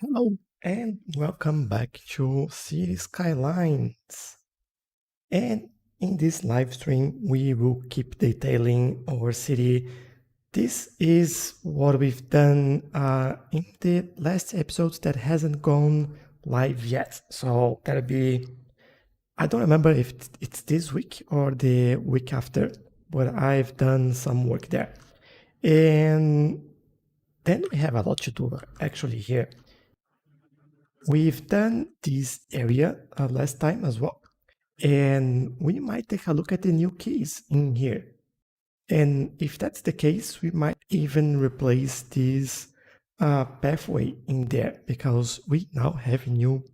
Hello and welcome back to City Skylines. And in this live stream, we will keep detailing our city. This is what we've done in the last episodes that hasn't gone live yet. So that'll be, I don't remember if it's this week or the week after, but I've done some work there. And then we have a lot to do actually here. We've done this area last time as well, and we might take a look at the new keys in here. And if that's the case, we might even replace this pathway in there because we now have new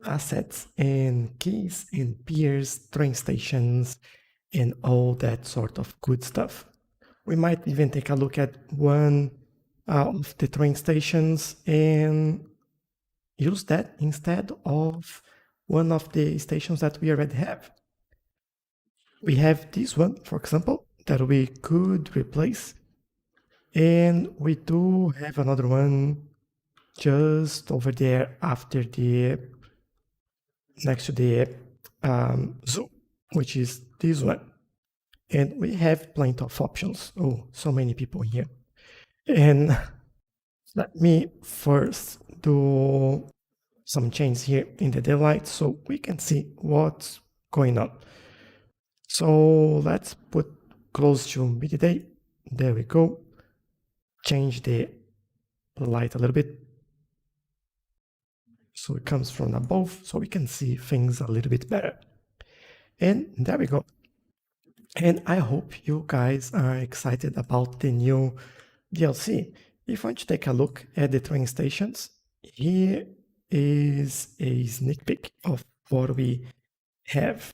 assets and keys and piers, train stations, and all that sort of good stuff. We might even take a look at one of the train stations and use that instead of one of the stations that we already have. We have this one, for example, that we could replace. And we do have another one just over there after the, next to the zoo, which is this one. And we have plenty of options. Oh, so many people here. And let me first do some changes here in the daylight so we can see what's going on. So let's put close to midday. There we go. Change the light a little bit so it comes from above so we can see things a little bit better. And there we go. And I hope you guys are excited about the new DLC. If you want to take a look at the train stations, here is a sneak peek of what we have.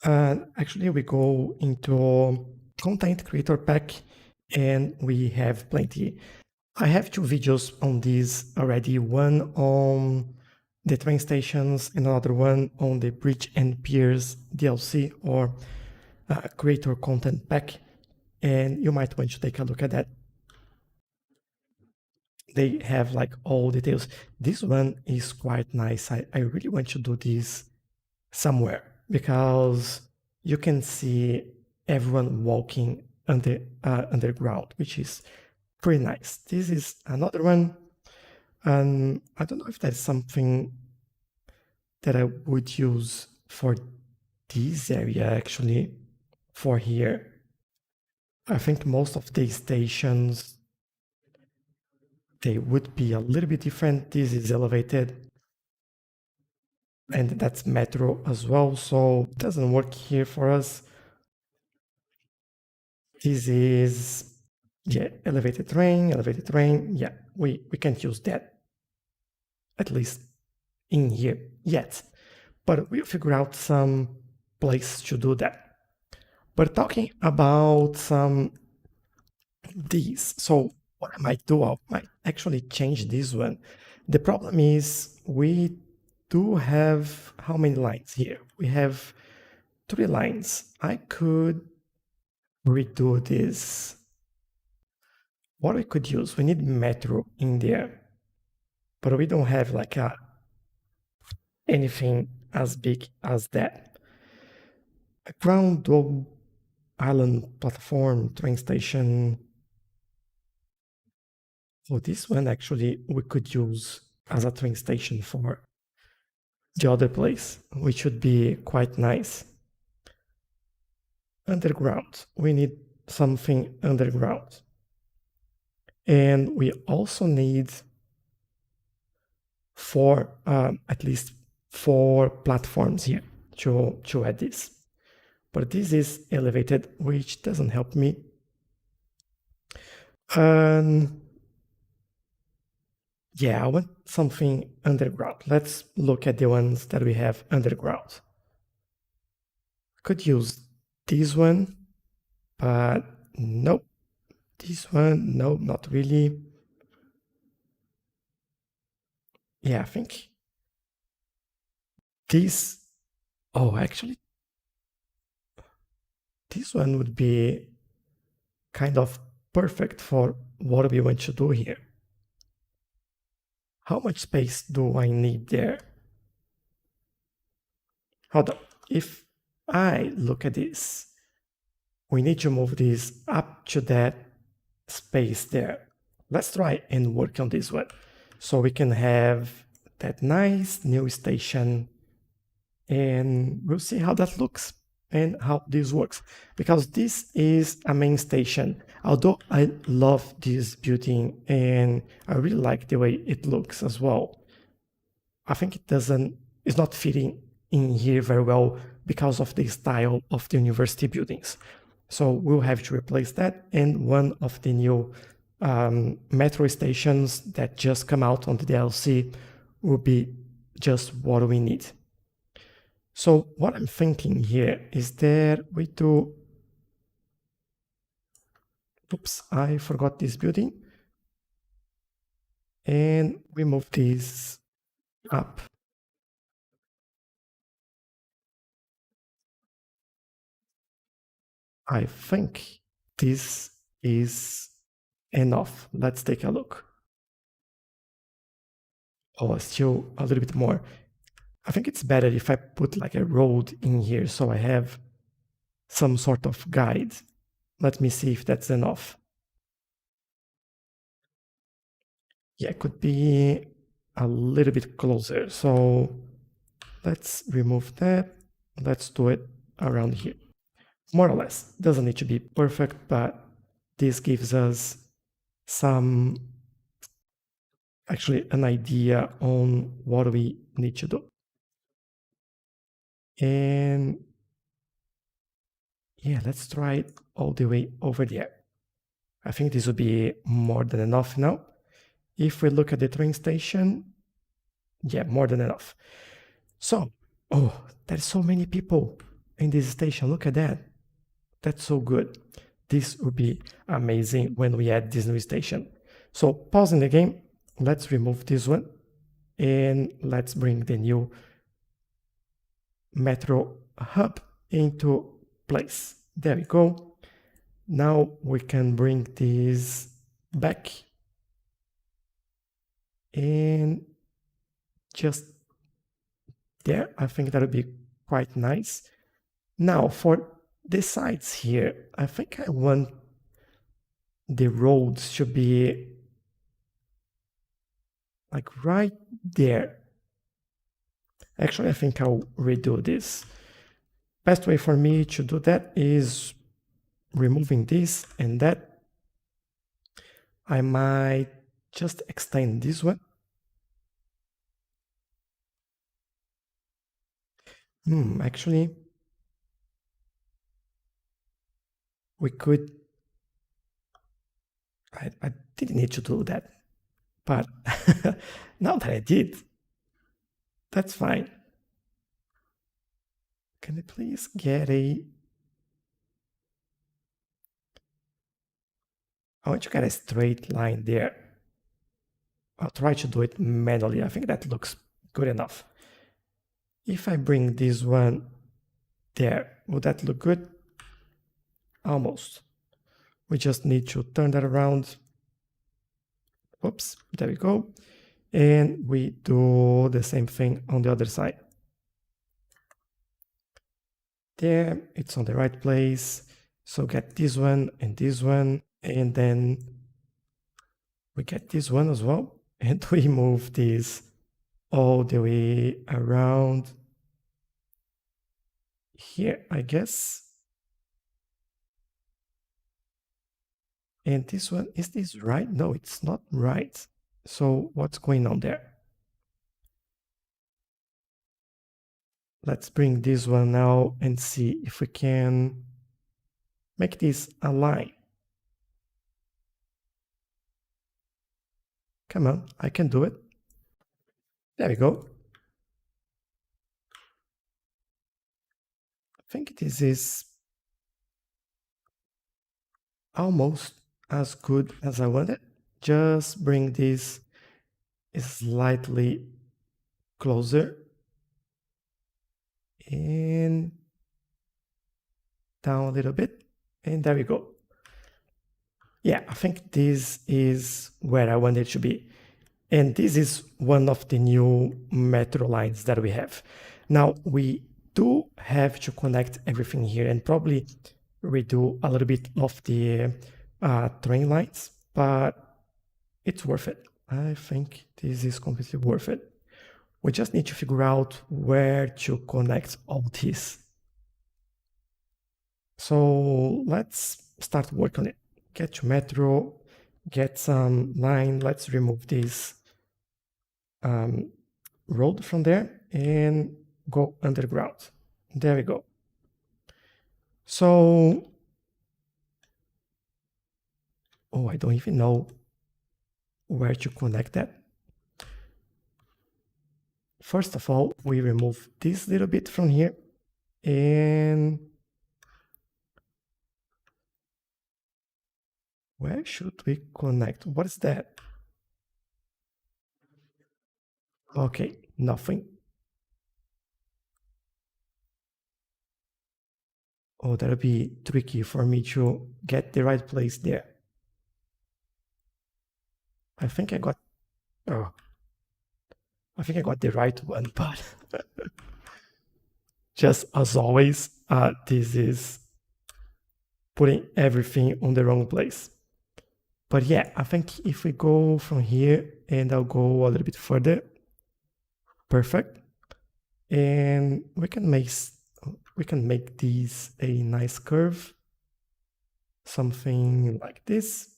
Actually, we go into content creator pack and we have plenty. I have two videos on this already, one on the train stations and another one on the Bridge and Piers DLC or creator content pack, and you might want to take a look at that. They have like all details. This one is quite nice. I really want to do this somewhere because you can see everyone walking underground, which is pretty nice. This is another one. And I don't know if that's something that I would use for this area actually, for here. I think most of these stations, they would be a little bit different. This is elevated and that's metro as well, so it doesn't work here for us. This is, yeah, elevated train. Yeah, we can't use that, at least in here yet. But we'll figure out some place to do that. But talking about some these, so what I might do, I might actually change this one. The problem is we do have how many lines here? We have 3 lines. I could redo this. What we could use, we need metro in there, but we don't have like anything as big as that. A ground or island platform, train station. So this one actually we could use as a train station for the other place, which would be quite nice. Underground, we need something underground. And we also need at least 4 platforms here to add this. But this is elevated, which doesn't help me. Yeah, I want something underground. Let's look at the ones that we have underground. Could use this one, but nope. This one, no, not really. Yeah, I think this, oh, actually, this one would be kind of perfect for what we want to do here. How much space do I need there? Hold on. If I look at this, we need to move this up to that space there. Let's try and work on this one. So we can have that nice new station, and we'll see how that looks and how this works, because this is a main station. Although I love this building and I really like the way it looks as well, I think it's not fitting in here very well because of the style of the university buildings. So we'll have to replace that, and one of the new metro stations that just come out on the DLC will be just what we need. So what I'm thinking here is that we do, oops, I forgot this building, and we move this up. I think this is enough. Let's take a look. Oh, still a little bit more. I think it's better if I put like a road in here so I have some sort of guide. Let me see if that's enough. Yeah, it could be a little bit closer. So let's remove that. Let's do it around here. More or less. Doesn't need to be perfect, but this gives us some, actually an idea on what we need to do. And yeah, let's try it all the way over there. I think this would be more than enough now. If we look at the train station, yeah, more than enough. So, oh, there's so many people in this station. Look at that. That's so good. This would be amazing when we add this new station. So pausing the game, let's remove this one and let's bring the new metro hub into place. There we go. Now we can bring this back and just there. I think that would be quite nice. Now for the sides here, I think I want the roads should be like right there. Actually, I think I'll redo this. Best way for me to do that is removing this and that. I might just extend this one. Actually, we could, I didn't need to do that, but now that I did, that's fine. Can I please get I want to get a straight line there. I'll try to do it manually. I think that looks good enough. If I bring this one there, would that look good? Almost. We just need to turn that around. Oops, there we go. And we do the same thing on the other side. There, it's on the right place. So get this one, and then we get this one as well. And we move this all the way around here, I guess. And this one, is this right? No, it's not right. So what's going on there? Let's bring this one now and see if we can make this a line. Come on, I can do it. There we go. I think this is almost as good as I wanted. Just bring this slightly closer and down a little bit, and there we go. Yeah, I think this is where I want it to be. And this is one of the new metro lines that we have. Now, we do have to connect everything here and probably redo a little bit of the train lines, but it's worth it. I think this is completely worth it. We just need to figure out where to connect all this. So let's start work on it. Get to metro, get some line. Let's remove this road from there and go underground. There we go. So, oh, I don't even know where to connect that. First of all, we remove this little bit from here and where should we connect? What is that? Okay, nothing. Oh, that'll be tricky for me to get the right place there. I think I got, oh, I think I got the right one, but just as always, this is putting everything on the wrong place. But yeah, I think if we go from here and I'll go a little bit further, perfect. And we can make this a nice curve, something like this.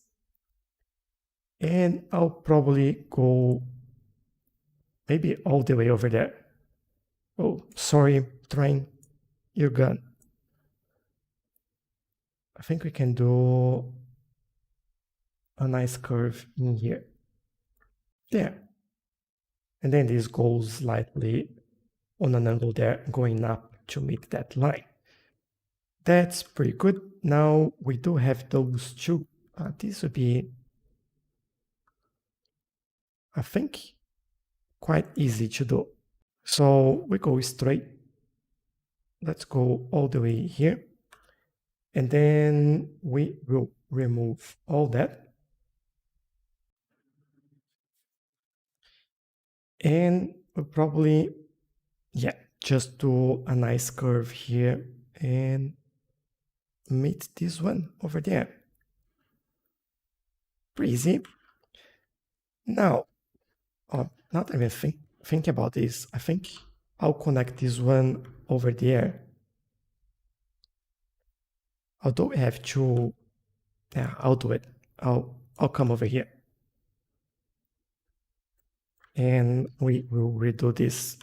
And I'll probably go maybe all the way over there. Oh, sorry, train, you're gone. I think we can do a nice curve in here. There. And then this goes slightly on an angle there, going up to meet that line. That's pretty good. Now we do have those two. This would be, I think, quite easy to do. So we go straight. Let's go all the way here. And then we will remove all that. And we'll probably, yeah, just do a nice curve here and meet this one over there. Pretty easy. Now, not even think about this. I think I'll connect this one over there. Although we have to, yeah, I'll do it. I'll come over here. And we will redo this.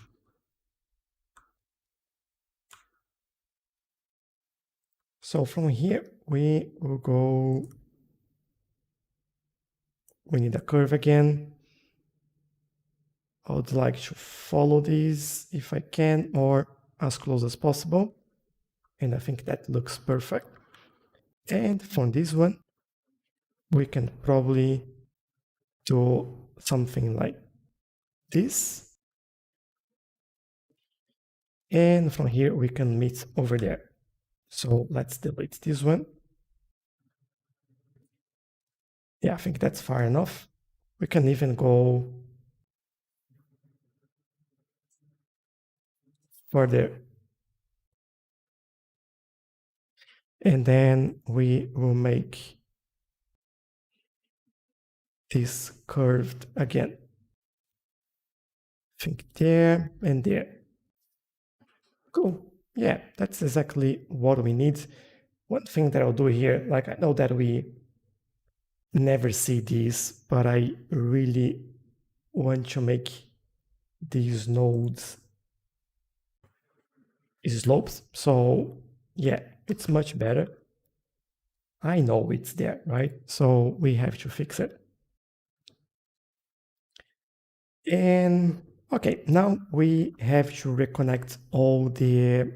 So from here, we will go, we need a curve again. I would like to follow these if I can, or as close as possible. And I think that looks perfect. And from this one, we can probably do something like this. And from here, we can meet over there. So let's delete this one. Yeah, I think that's far enough. We can even go further. And then we will make this curved again. I think there and there. Cool. Yeah, that's exactly what we need. One thing that I'll do here, like I know that we never see these, but I really want to make these nodes slopes. So yeah, it's much better. I know it's there, right? So we have to fix it. And okay, now we have to reconnect all the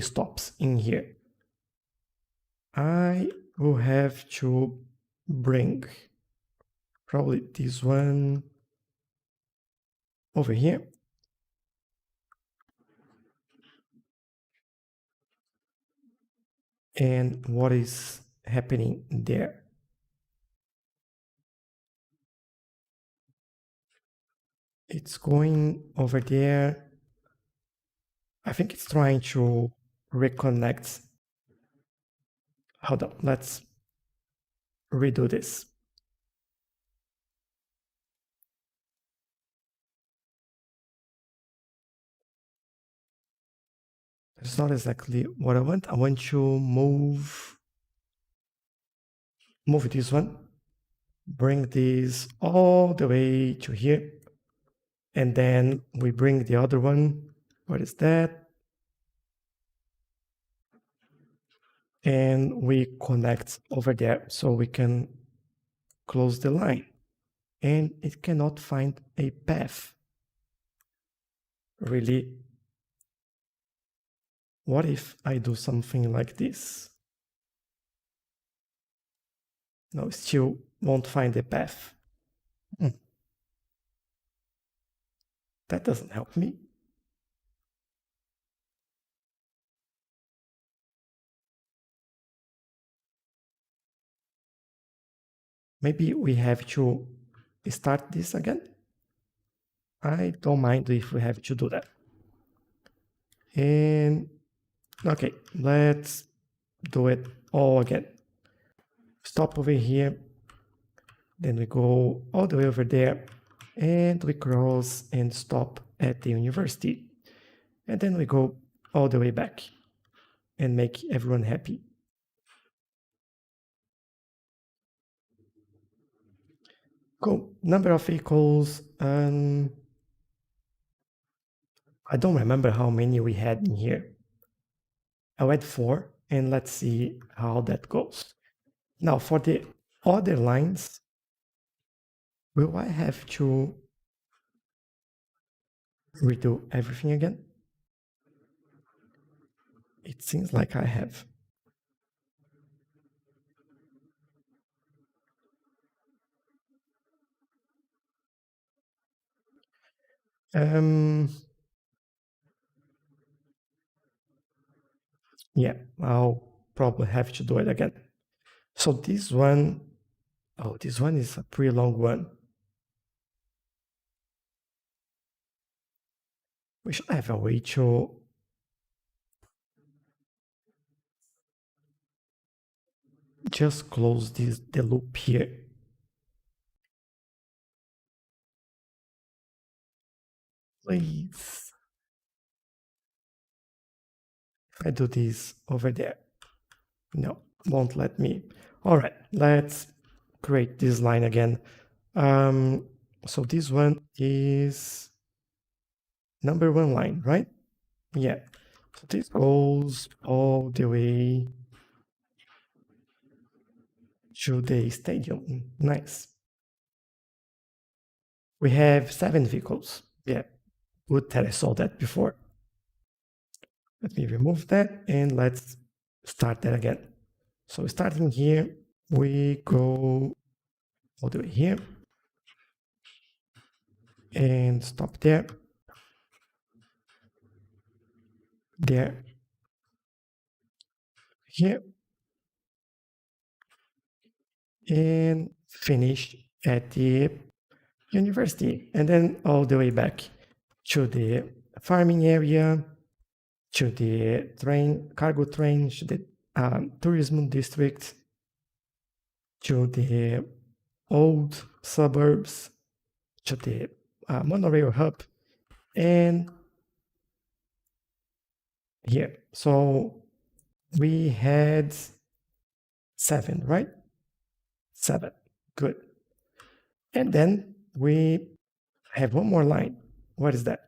stops in here. I will have to bring probably this one over here. And what is happening there? It's going over there. I think it's trying to reconnect. Hold on, let's redo this. It's not exactly what I want. I want to move this one, bring this all the way to here, and then we bring the other one. What is that? And we connect over there so we can close the line. And it cannot find a path. Really? What if I do something like this? No, still won't find a path. That doesn't help me. Maybe we have to start this again. I don't mind if we have to do that. And okay, let's do it all again. Stop over here, then we go all the way over there, and we cross and stop at the university. And then we go all the way back and make everyone happy. Cool. Number of vehicles. I don't remember how many we had in here. I had 4, and let's see how that goes. Now, for the other lines, will I have to redo everything again? It seems like I have. Um, yeah, I'll probably have to do it again. So this one, oh, this one is a pretty long one. We should have a way to just close the loop here. Please. If I do this over there, no, won't let me. All right, let's create this line again. So this one is number 1 line, right? Yeah. So this goes all the way to the stadium. Nice. We have 7 vehicles. Yeah, good that I saw that before. Let me remove that and let's start that again. So starting here, we go all the way here and stop there, there, here, and finish at the university, and then all the way back to the farming area, to the cargo train, to the tourism district, to the old suburbs, to the monorail hub, and here. So we had 7, right? 7. Good. And then we have one more line. What is that?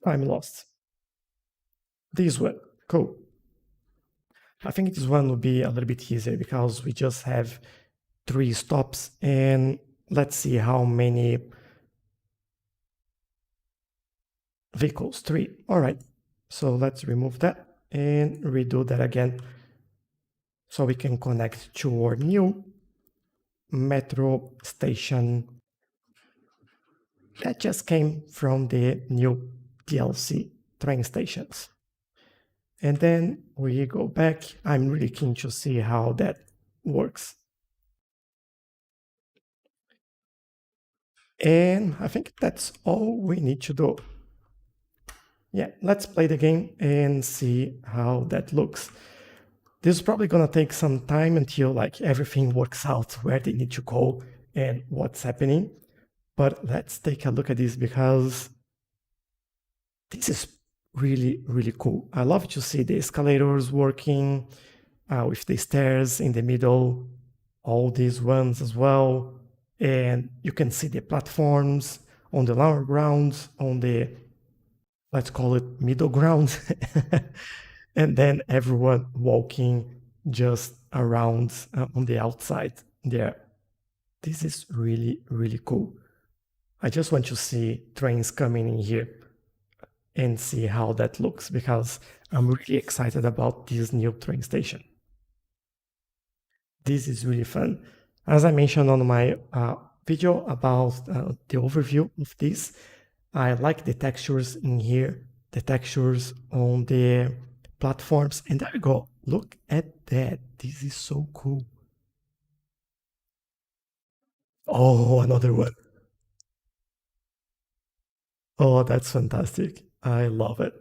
I'm lost. This one. Cool. I think this one will be a little bit easier because we just have 3 stops, and let's see how many vehicles. 3. All right. So let's remove that and redo that again so we can connect to our new metro station that just came from the new DLC train stations. And then we go back. I'm really keen to see how that works. And I think that's all we need to do. Yeah, let's play the game and see how that looks. This is probably gonna take some time until like everything works out where they need to go and what's happening. But let's take a look at this because this is really, really cool. I love to see the escalators working with the stairs in the middle, all these ones as well. And you can see the platforms on the lower grounds, on the, let's call it middle ground. And then everyone walking just around on the outside there. This is really, really cool. I just want to see trains coming in here and see how that looks because I'm really excited about this new train station. This is really fun. As I mentioned on my video about the overview of this, I like the textures in here, the textures on the platforms. And there we go. Look at that. This is so cool. Oh, another one. Oh, that's fantastic. I love it.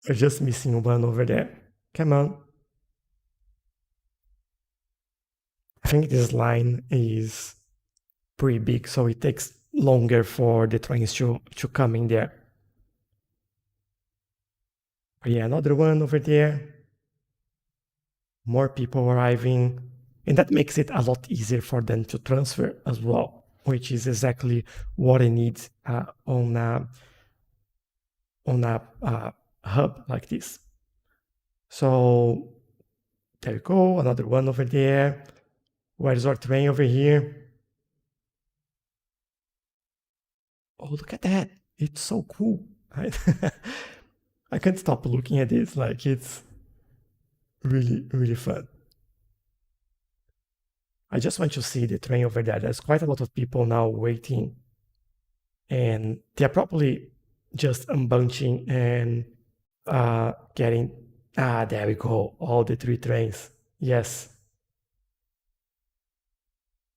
We're just missing one over there. Come on. I think this line is pretty big, so it takes longer for the trains to come in there. But yeah, another one over there. More people arriving. And that makes it a lot easier for them to transfer as well, which is exactly what I need on a hub like this. So there you go, another one over there. Where's our train over here? Oh, look at that. It's so cool. I can't stop looking at this. Like, it's really, really fun. I just want to see the train over there. There's quite a lot of people now waiting, and they're probably just unbunching and getting. Ah, there we go. All the three trains. Yes,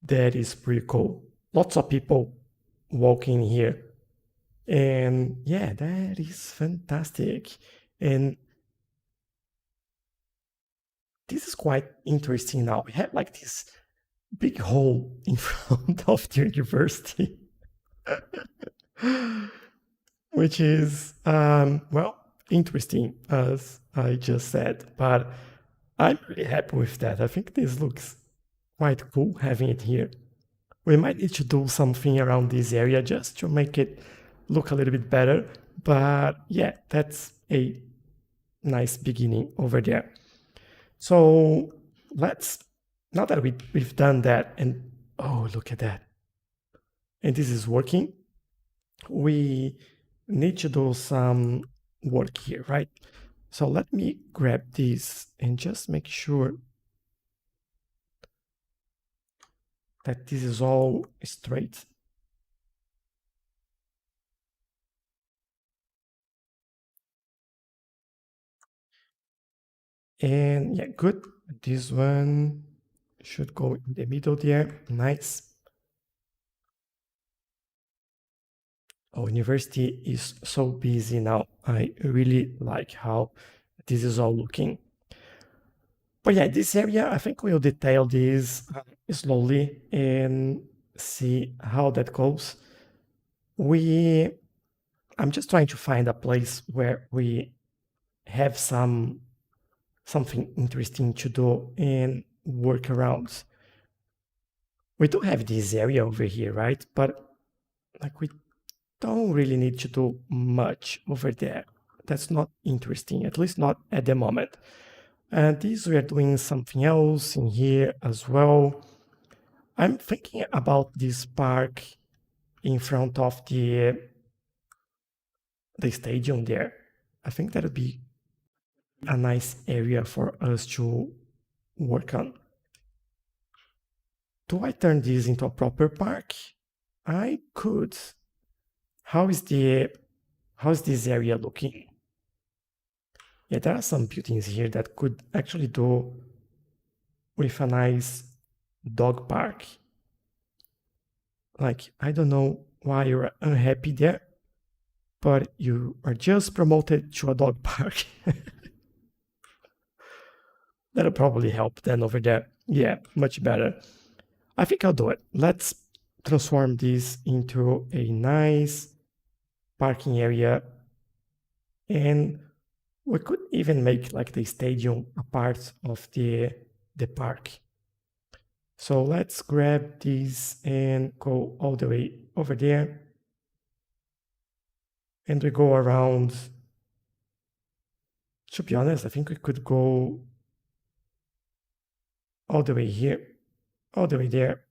that is pretty cool. Lots of people walking here. And yeah, that is fantastic. And this is quite interesting now. We have like this big hole in front of the university, which is, well, interesting, as I just said. But I'm really happy with that. I think this looks quite cool having it here. We might need to do something around this area just to make it look a little bit better. But yeah, that's a nice beginning over there. So let's, now that we've done that, and oh, look at that. And this is working. We need to do some work here, right? So let me grab this and just make sure that this is all straight. And yeah, good. This one should go in the middle there. Nice. Our university is so busy now. I really like how this is all looking. But yeah, this area, I think we'll detail this slowly and see how that goes. I'm just trying to find a place where we have something interesting to do and workarounds. We do have this area over here, right? But like we don't really need to do much over there. That's not interesting, at least not at the moment. And this we are doing something else in here as well. I'm thinking about this park in front of the stadium there. I think that would be a nice area for us to work on. Do I turn this into a proper park? I could. How is this area looking? Yeah, there are some buildings here that could actually do with a nice dog park. Like, I don't know why you're unhappy there, but you are just promoted to a dog park. That'll probably help then over there. Yeah, much better. I think I'll do it. Let's transform this into a nice parking area, and we could even make like the stadium a part of the park. So let's grab this and go all the way over there. And we go around. To be honest, I think we could go all the way here, all the way there.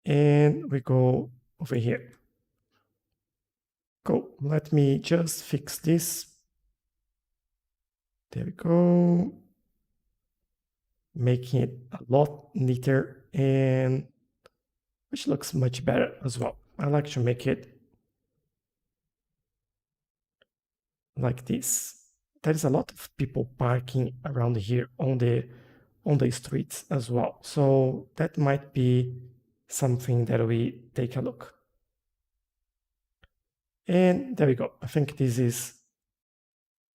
And we go over here. Go. Let me just fix this. There we go. Making it a lot neater, and which looks much better as well. I like to make it like this. There is a lot of people parking around here on the streets as well. So that might be something that we take a look. And there we go. I think this is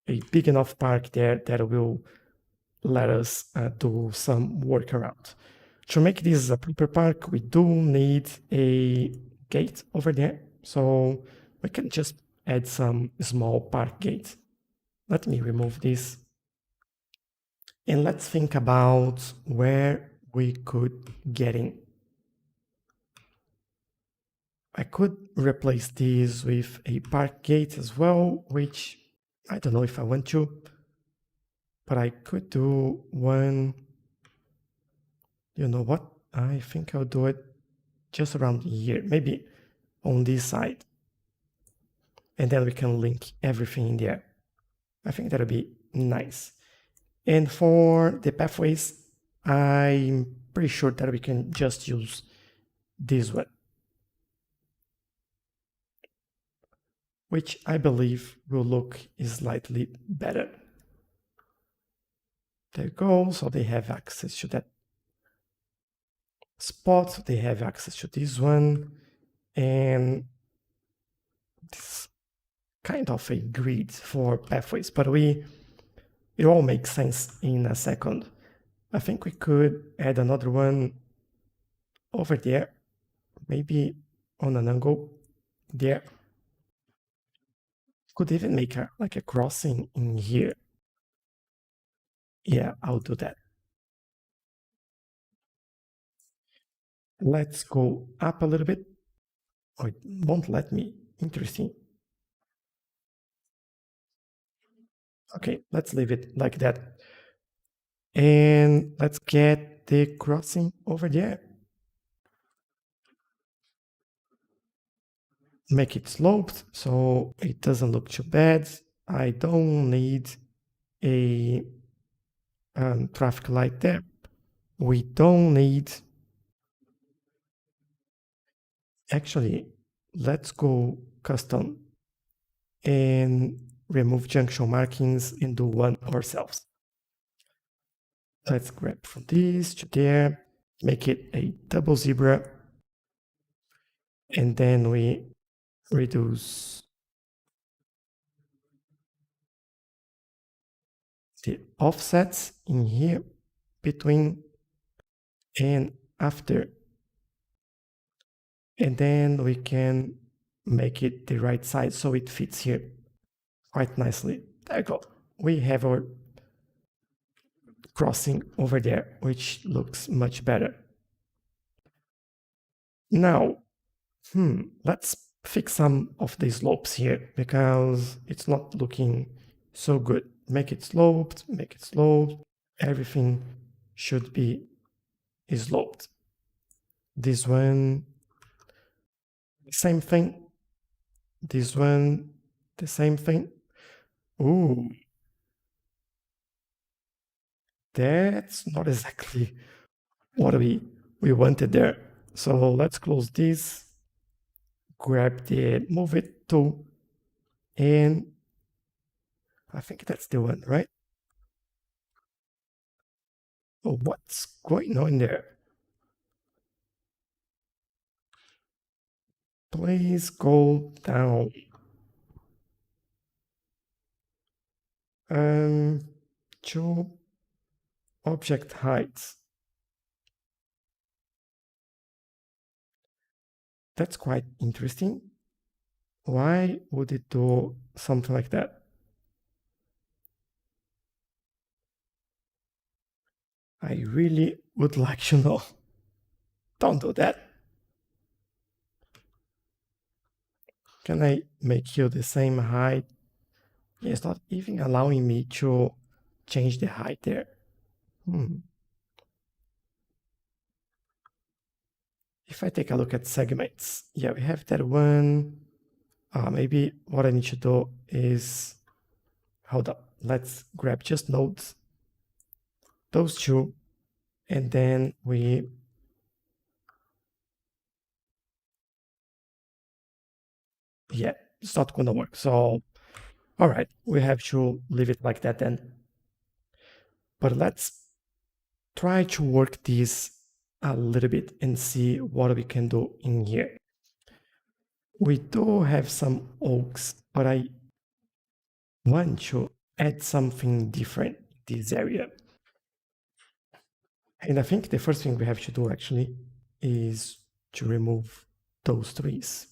a big enough park there that will let us do some work around. To make this a proper park, we do need a gate over there. So we can just add some small park gate. Let me remove this. And let's think about where we could get in. I could replace this with a park gate as well, which I don't know if I want to, but I could do one. You know what? I think I'll do it just around here, maybe on this side. And then we can link everything in there. I think that'll be nice. And for the pathways, I'm pretty sure that we can just use this one, which I believe will look slightly better. There you go. So they have access to that spot. They have access to this one. And this kind of a grid for pathways, but it all makes sense in a second. I think we could add another one over there, maybe on an angle there. Could even make like a crossing in here. Yeah, I'll do that. Let's go up a little bit. Oh, it won't let me. Interesting. Okay, let's leave it like that. And let's get the crossing over there. Make it sloped so it doesn't look too bad. I don't need a traffic light there. We don't need. Actually, let's go custom and remove junction markings and do one ourselves. Let's grab from this to there, make it a double zebra, and then we reduce the offsets in here between and after. And then we can make it the right size so it fits here quite nicely. There you go. We have our crossing over there, which looks much better. Now, let's fix some of the slopes here because it's not looking so good. Make it sloped, make it sloped. Everything should be sloped. This one, same thing. This one, the same thing. Ooh, that's not exactly what we wanted there. So let's close this, grab the move it tool, and I think that's the one, right? Oh, what's going on there? Please go down. Um, to object heights. That's quite interesting. Why would it do something like that? I really would like to know. Don't do that. Can I make you the same height? It's not even allowing me to change the height there. Hmm. If I take a look at segments, yeah, we have that one. Maybe what I need to do is, hold up, let's grab just nodes, those two, and then yeah, it's not gonna work. So, all right, we have to leave it like that then. But let's try to work this a little bit and see what we can do in here. We do have some oaks, but I want to add something different in this area. And I think the first thing we have to do actually is to remove those trees.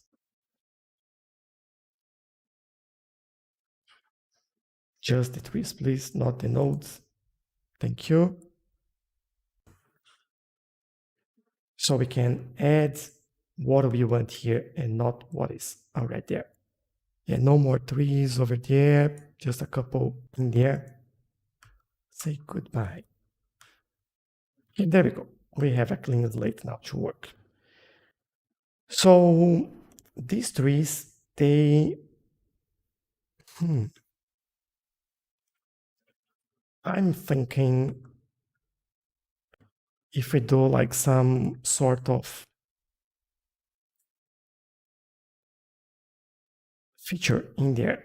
Just the trees, please, not the nodes. Thank you. So we can add what we want here and not what is already there. Yeah, no more trees over there, just a couple in there. Say goodbye. And there we go. We have a clean slate now to work. So these trees, hmm, I'm thinking if we do like some sort of feature in there,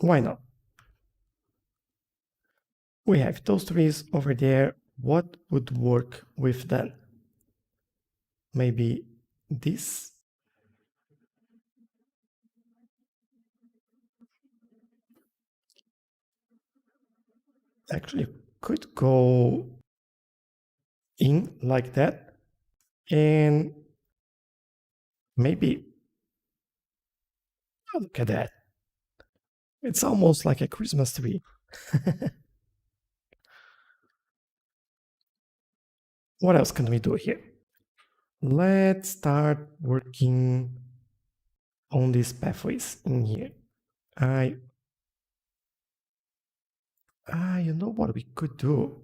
why not? We have those trees over there. What would work with them? Maybe this actually could go in like that. And maybe, oh, look at that. It's almost like a Christmas tree. What else can we do here? Let's start working on these pathways in here. I, you know what we could do?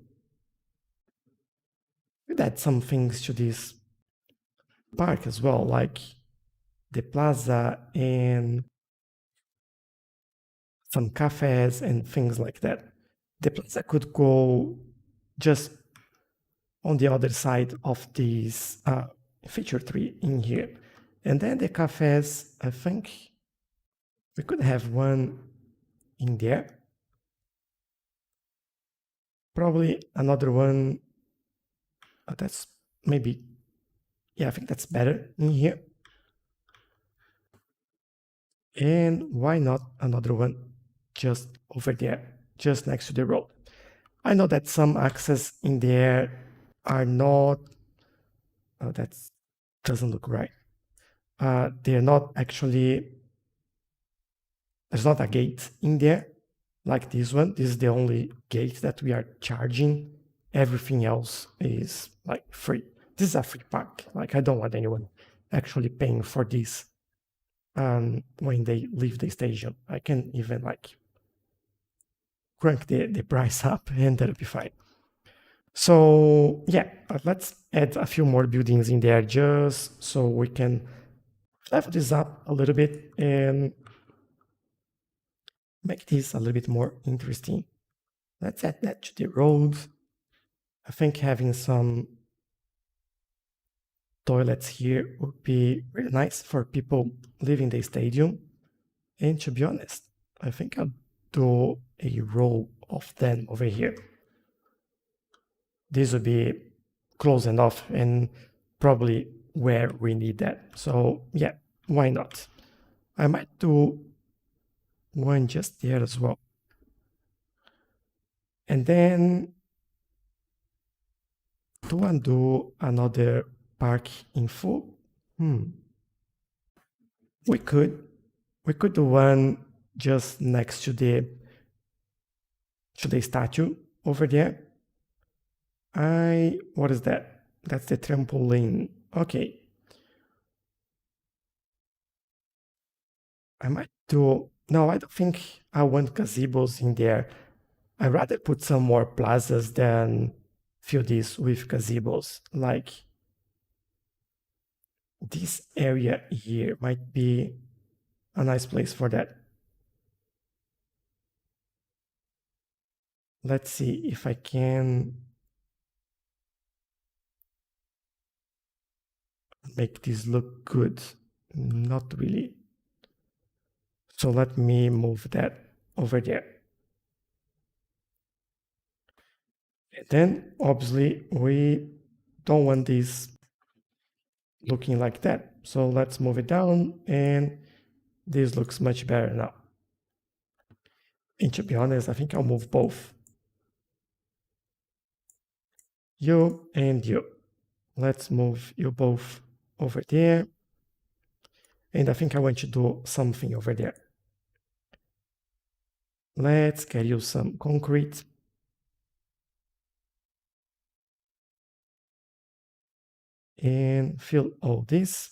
We'd add some things to this park as well, like the plaza and some cafes and things like that. The plaza could go just on the other side of this feature tree in here. And then the cafes, I think we could have one in there. Probably another one that's maybe, yeah, I think that's better in here. And why not another one just over there, just next to the road? I know that some access in there are not, that doesn't look right. They're not actually, there's not a gate in there like this one. This is the only gate that we are charging. Everything else is like free. This is a free park. Like I don't want anyone actually paying for this when they leave the station. I can even like crank the price up and that'll be fine. So yeah, let's add a few more buildings in there just so we can level this up a little bit and make this a little bit more interesting. Let's add that to the road. I think having some toilets here would be really nice for people leaving the stadium. And to be honest, I think I'll do a row of them over here. This would be close enough and probably where we need that. So yeah, why not? I might do one just there as well. And then do undo another park info. Hmm. We could we could do one just next to the statue over there. What is that? That's the trampoline. Okay. I might do no, I don't think I want gazebos in there. I'd rather put some more plazas than fill this with gazebos. Like this area here might be a nice place for that. Let's see if I can make this look good. Not really. So let me move that over there. And then obviously we don't want this looking like that. So let's move it down and this looks much better now. And to be honest, I think I'll move both. You and you. Let's move you both over there. And I think I want to do something over there. Let's get you some concrete. And fill all this.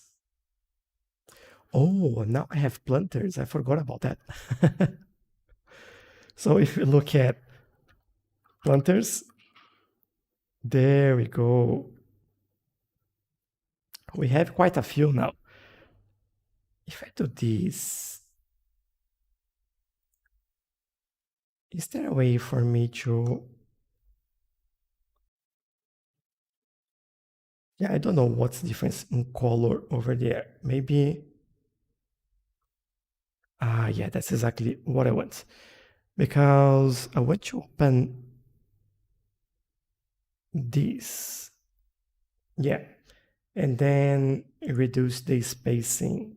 Oh, now I have planters. I forgot about that. So if you look at planters, there we go. We have quite a few now. If I do this, is there a way for me to... Yeah, I don't know what's the difference in color over there. Maybe... Ah, yeah, that's exactly what I want. Because I want to open this. Yeah. And then reduce the spacing.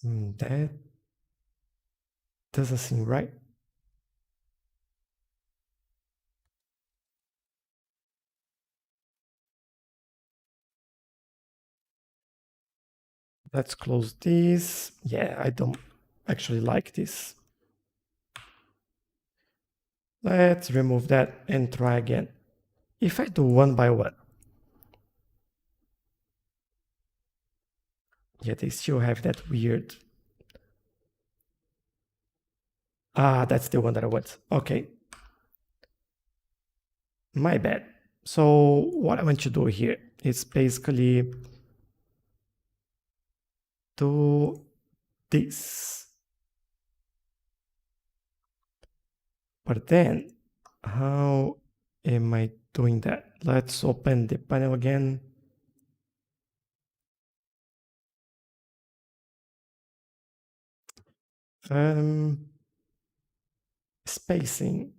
That doesn't seem right. Let's close this. Yeah, I don't actually like this. Let's remove that and try again. If I do one by one, yeah, they still have that weird... Ah, that's the one that I want. Okay. My bad. So what I want to do here is basically do this. But then, how am I doing that? Let's open the panel again. Spacing.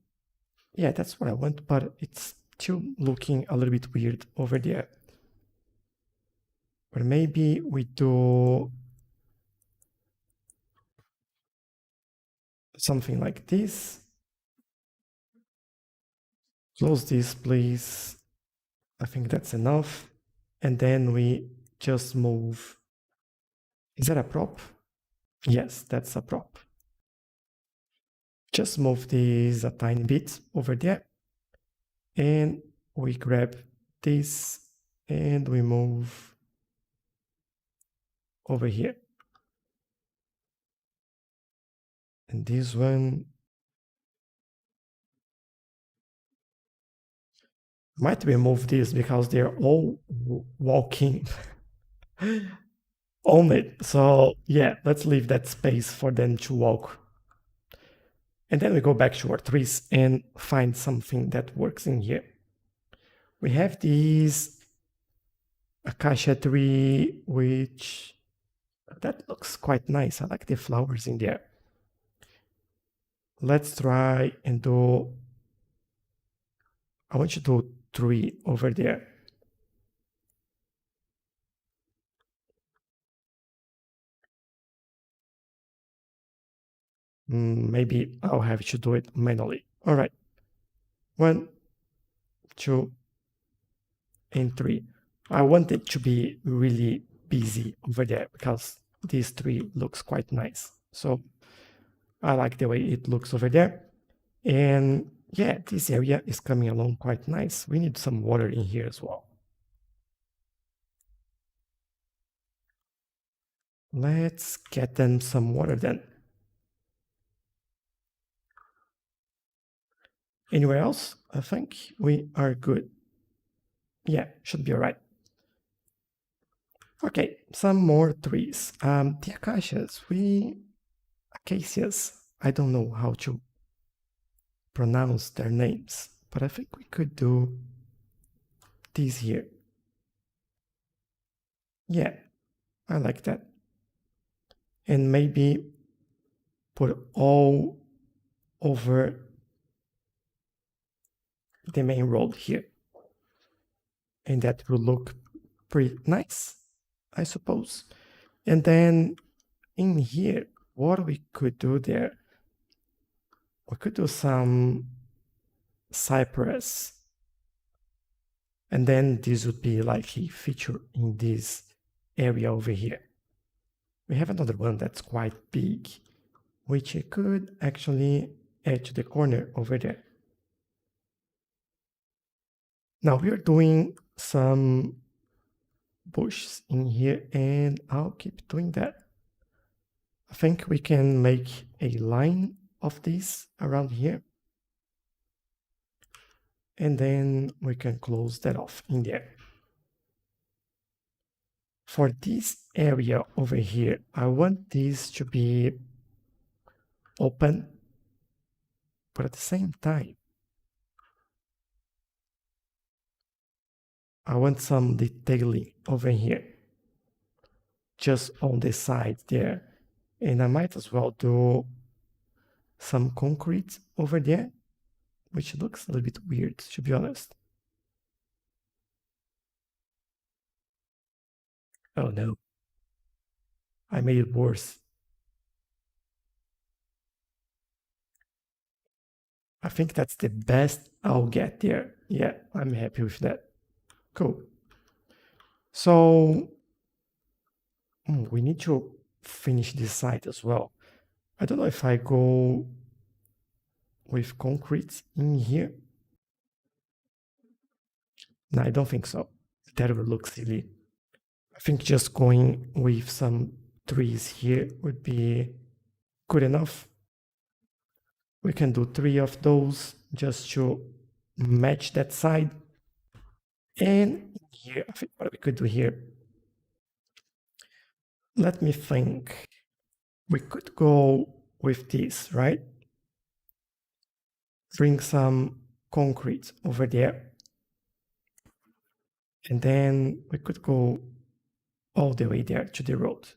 Yeah, that's what I want, but it's still looking a little bit weird over there. But maybe we do something like this. Close this, please. I think that's enough. And then we just move. Is that a prop? Yes, that's a prop. Just move this a tiny bit over there. And we grab this and we move over here. And this one might remove this because they're all walking on it. So yeah, let's leave that space for them to walk. And then we go back to our trees and find something that works in here. We have this acacia tree, which that looks quite nice. I like the flowers in there. Let's try and do... I want to do tree over there. Maybe I'll have to do it manually. All right, 1, 2, and 3. I want it to be really busy over there because this tree looks quite nice. So I like the way it looks over there. And yeah, this area is coming along quite nice. We need some water in here as well. Let's get them some water then. Anywhere else? I think we are good. Yeah, should be all right. Okay, some more trees. The acacias, I don't know how to pronounce their names, but I think we could do these here. Yeah, I like that. And maybe put all over the main road here. And that will look pretty nice, I suppose. And then in here, what we could do there, we could do some cypress. And then this would be like a feature in this area over here. We have another one that's quite big, which you could actually add to the corner over there. Now we are doing some bushes in here, and I'll keep doing that. I think we can make a line of this around here. And then we can close that off in there. For this area over here, I want this to be open, but at the same time, I want some detailing over here, just on the side there. And I might as well do some concrete over there, which looks a little bit weird, to be honest. Oh no, I made it worse. I think that's the best I'll get there. Yeah, I'm happy with that. Cool. So we need to finish this site as well. I don't know if I go with concrete in here. No, I don't think so. That would look silly. I think just going with some trees here would be good enough. We can do 3 of those just to match that side. And here, I think what we could do here, let me think. We could go with this, right? Bring some concrete over there. And then we could go all the way there to the road.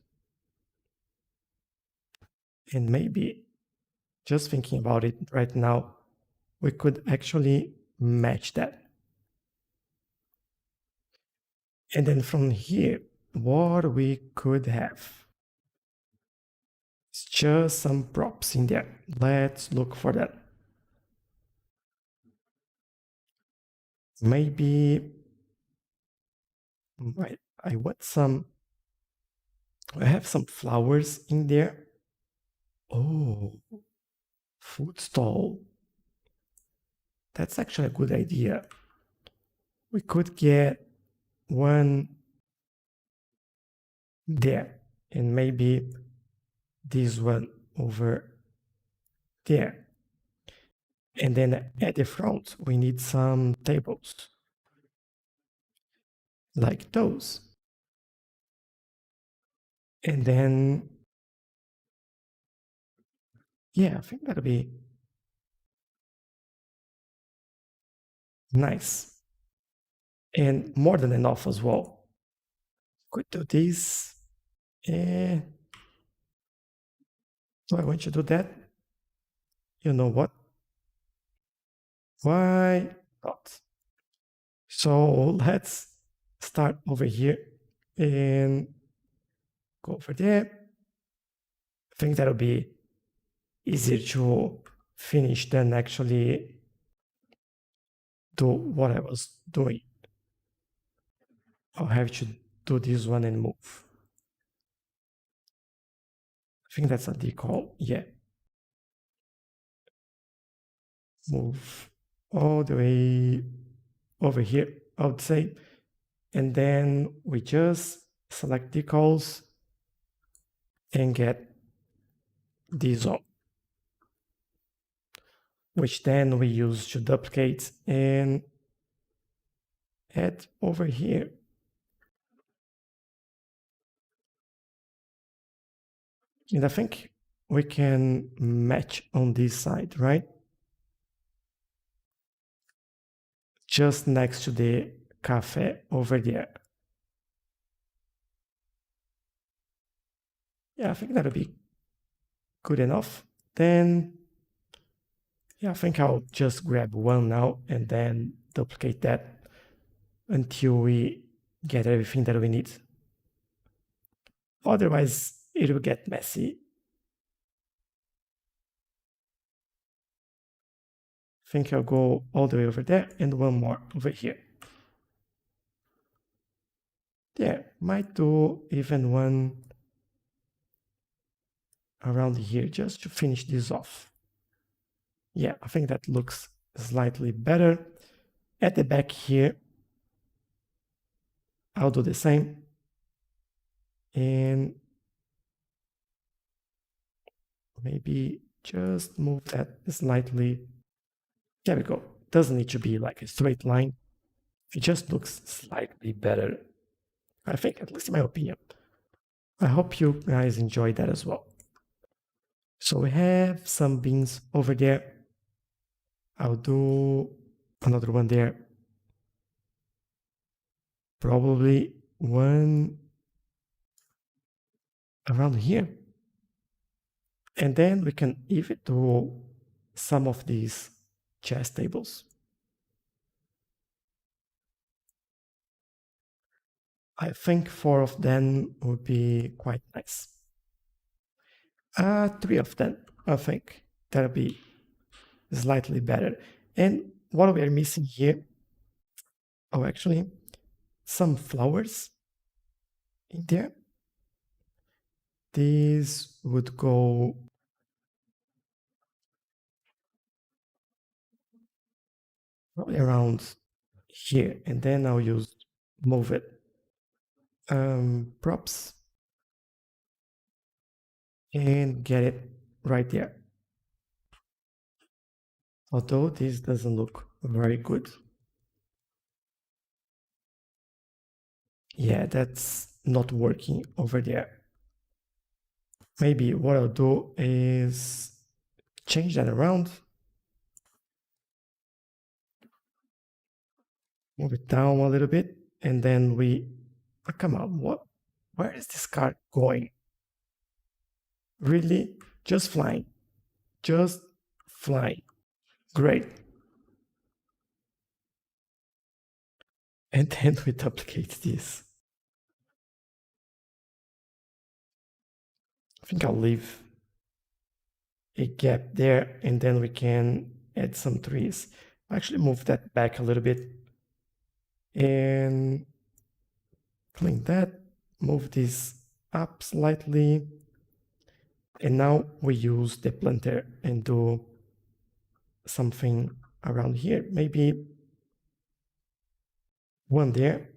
And maybe, just thinking about it right now, we could actually match that. And then from here, what we could have is just some props in there. Let's look for that. Maybe I want some, I have some flowers in there. Oh, food stall. That's actually a good idea. We could get one there and maybe this one over there. And then at the front, we need some tables like those. And then, yeah, I think that'll be nice and more than enough as well. Could do this. Do I want to do that? You know what? Why not? So let's start over here and go over there. I think that'll be easier to finish than actually do what I was doing. I'll have to do this one and move. I think that's a decal. Yeah. Move all the way over here, I would say. And then we just select decals and get these on, which then we use to duplicate and add over here. And I think we can match on this side, right? Just next to the cafe over there. Yeah, I think that'll be good enough. Then, yeah, I think I'll just grab one now and then duplicate that until we get everything that we need. Otherwise, it will get messy. I think I'll go all the way over there and one more over here. Yeah, might do even one around here just to finish this off. Yeah, I think that looks slightly better. At the back here, I'll do the same. And maybe just move that slightly. There we go. Doesn't need to be like a straight line. It just looks slightly better. I think, at least in my opinion. I hope you guys enjoyed that as well. So we have some beans over there. I'll do another one there. Probably one around here. And then we can even do some of these chess tables. I think 4 of them would be quite nice. 3 of them, I think that'll be slightly better. And what we are missing here, oh, actually, some flowers in there. These would go probably around here, and then I'll use move it. Props and get it right there. Although this doesn't look very good. Yeah, that's not working over there. Maybe what I'll do is change that around. Move it down a little bit, and then we, oh, come on, where is this car going? Really? Just flying. Just flying. Great. And then we duplicate this. I think I'll leave a gap there, and then we can add some trees. Actually move that back a little bit and clean that, move this up slightly. And now we use the planter and do something around here, maybe one there.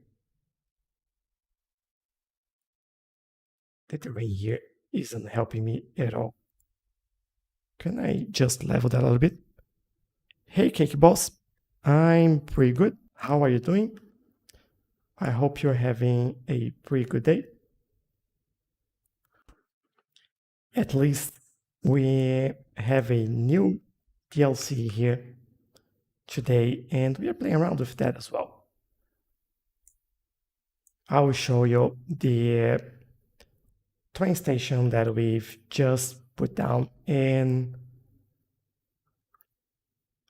The terrain here isn't helping me at all. Can I just level that a little bit? Hey, Cake Boss, I'm pretty good. How are you doing? I hope you're having a pretty good day. At least we have a new DLC here today, and we are playing around with that as well. I will show you the train station that we've just put down and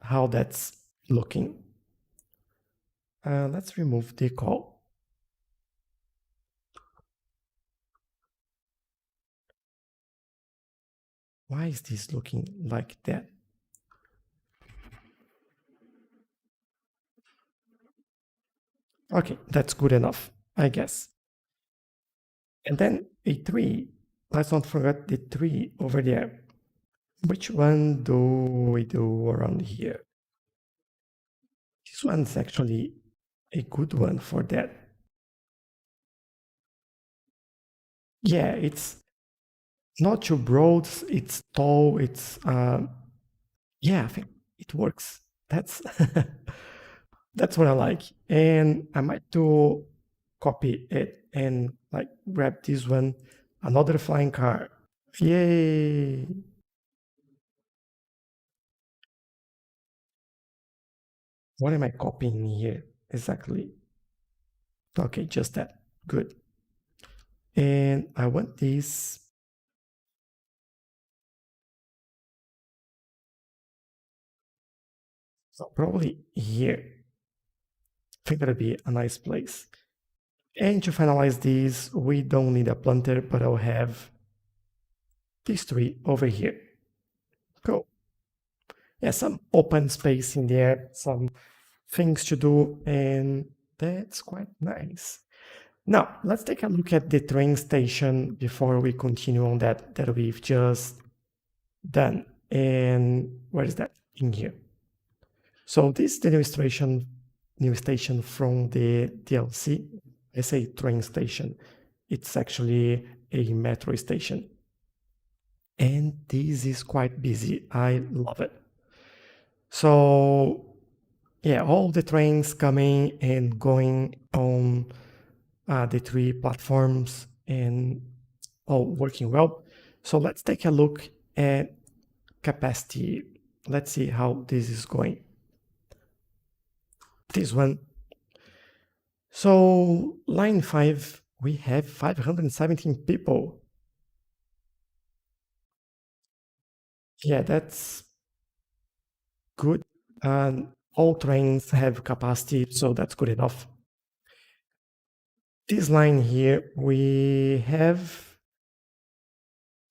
how that's looking. Let's remove the call. Why is this looking like that? Okay, that's good enough, I guess. And then a tree. Let's not forget the tree over there. Which one do we do around here? This one's actually a good one for that. Yeah, it's not too broad, it's tall, it's yeah, I think it works. That's that's what I like. And I might do copy it and like grab this one, another flying car. Yay! What am I copying here exactly? Okay, just that. Good. And I want this, so probably here. I think that'd be a nice place. And to finalize this, we don't need a planter, but I'll have these three over here. Cool. Yeah, some open space in there, some things to do, and that's quite nice. Now, let's take a look at the train station before we continue on that we've just done. And where is that? In here. So this is the new station from the DLC. I say train station. It's actually a metro station. And this is quite busy. I love it. So yeah, all the trains coming and going on the three platforms and all working well. So let's take a look at capacity. Let's see how this is going. This one. So line 5, we have 517 people. Yeah, that's good. And all trains have capacity, so that's good enough. This line here, we have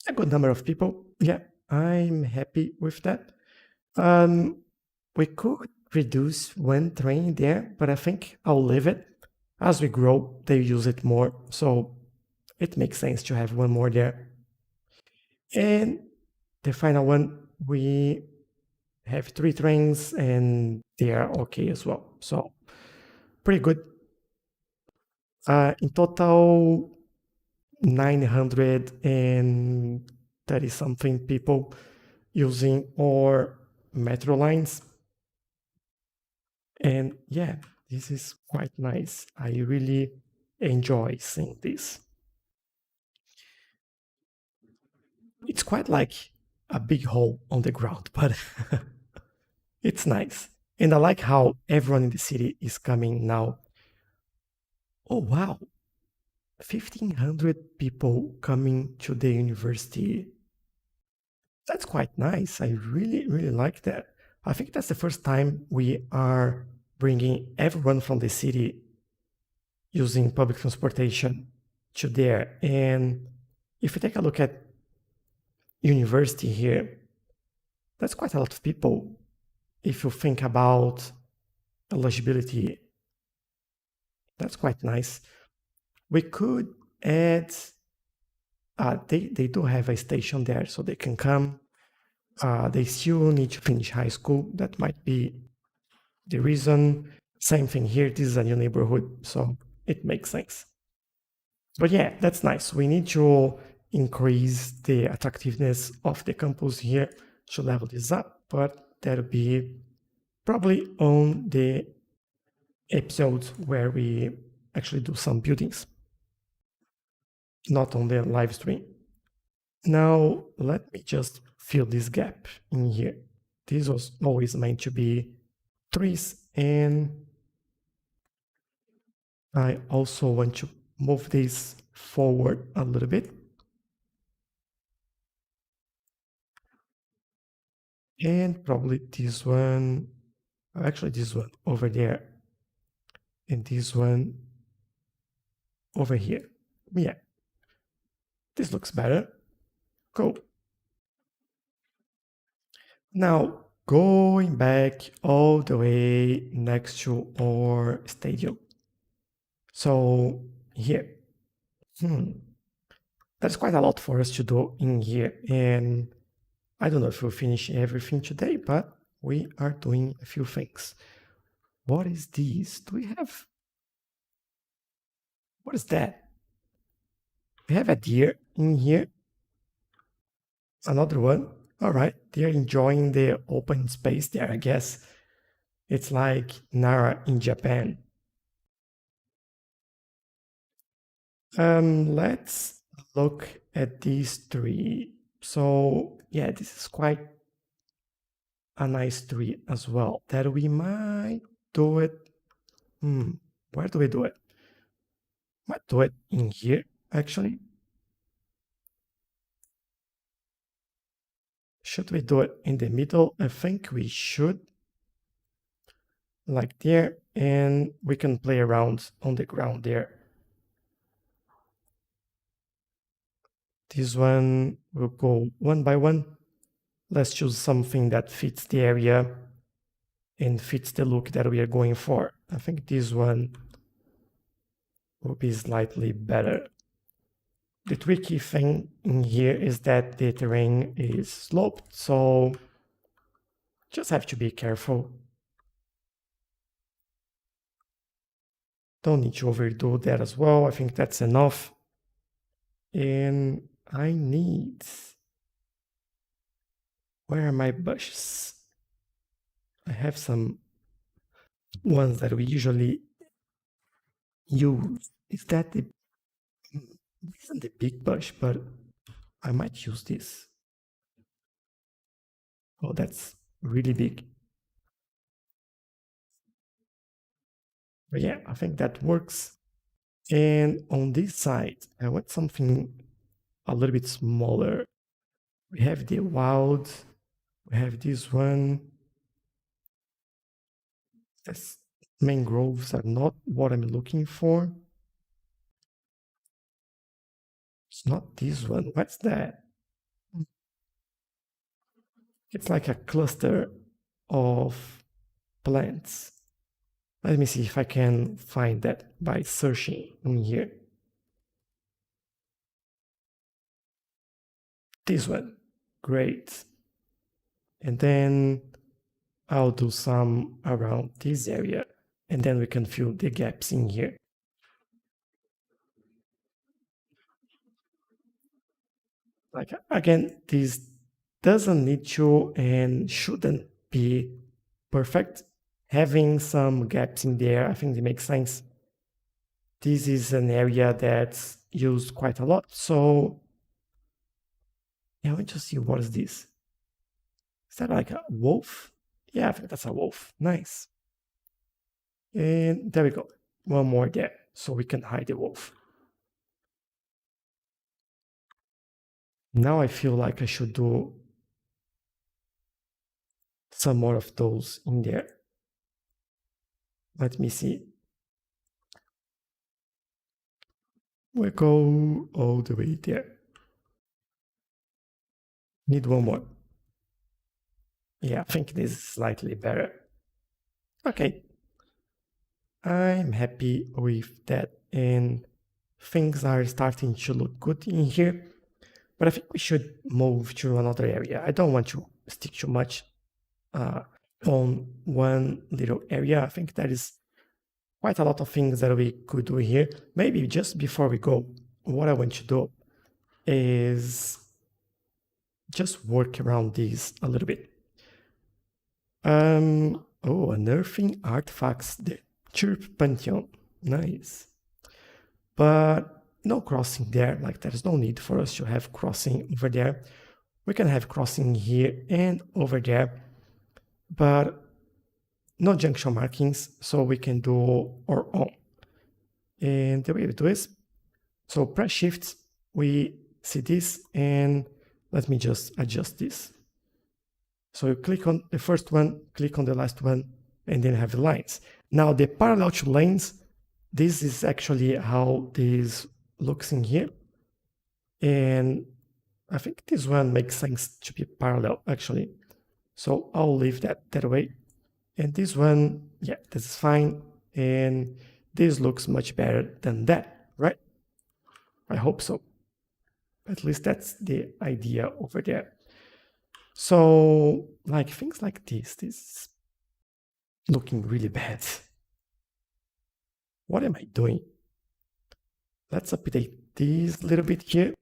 a good number of people. Yeah, I'm happy with that. Um, we could reduce one train there, but I think I'll leave it. As we grow, they use it more, so it makes sense to have one more there. And the final one, we have three trains and they are okay as well. So pretty good. In total, 930 something people using our metro lines. And yeah, this is quite nice. I really enjoy seeing this. It's quite like a big hole on the ground, but it's nice. And I like how everyone in the city is coming now. Oh, wow. 1,500 people coming to the university. That's quite nice. I really, really like that. I think that's the first time we are bringing everyone from the city using public transportation to there. And if you take a look at university here, that's quite a lot of people. If you think about eligibility, that's quite nice. We could add, they do have a station there, so they can come. They still need to finish high school. That might be the reason. Same thing here. This is a new neighborhood, so it makes sense. But yeah, that's nice. We need to increase the attractiveness of the campus here to level this up, but that'll be probably on the episodes where we actually do some buildings, not on the live stream. Now, let me just fill this gap in here. This was always meant to be trees, and I also want to move this forward a little bit. And probably this one, actually this one over there. and this one over here. Yeah, this looks better. Cool. Now, going back all the way next to our stadium. So here, there's quite a lot for us to do in here. And I don't know if we'll finish everything today, but we are doing a few things. What is this? Do we have... What is that? We have a deer in here. Another one. All right, they're enjoying the open space there, I guess. It's like Nara in Japan. Let's look at these three. So yeah, this is quite a nice tree as well. That we might do it. Where do we do it? Might do it in here, actually. Should we do it in the middle? I think we should. Like there, and we can play around on the ground there. This one will go one by one. Let's choose something that fits the area and fits the look that we are going for. I think this one will be slightly better. The tricky thing in here is that the terrain is sloped, so just have to be careful. Don't need to overdo that as well. I think that's enough. And I need... Where are my bushes? I have some ones that we usually use. Is that the... This isn't the big bush, but I might use this. Oh, that's really big. But yeah, I think that works. And on this side, I want something a little bit smaller. We have the wild, we have this one. This mangroves are not what I'm looking for. It's not this one. What's that? It's like a cluster of plants. Let me see if I can find that by searching in here. This one. Great. And then I'll do some around this area, and then we can fill the gaps in here. Like, again, this doesn't need to and shouldn't be perfect. Having some gaps in there, I think it makes sense. This is an area that's used quite a lot, so yeah, I want to see what is this. Is that like a wolf? Yeah, I think that's a wolf. Nice. And there we go. One more there, so we can hide the wolf. Now I feel like I should do some more of those in there. Let me see. We go all the way there. Need one more. Yeah, I think this is slightly better. Okay. I'm happy with that, and things are starting to look good in here. But I think we should move to another area. I don't want to stick too much on one little area. I think there is quite a lot of things that we could do here. Maybe just before we go, what I want to do is just work around these a little bit. Oh, unearthing artifacts, the Chirp Pantheon. Nice. But no crossing there, like there's no need for us to have crossing over there. We can have crossing here and over there, but no junction markings, so we can do our own. And the way we do is, so press shift, we see this, and let me just adjust this. So you click on the first one, click on the last one, and then have the lines. Now the parallel to lanes this is actually how this looks in here. And I think this one makes sense to be parallel actually. So I'll leave that way. And this one, yeah, this is fine. And this looks much better than that, right? I hope so. At least that's the idea over there. So like things like this is looking really bad. What am I doing? Let's update this a little bit here.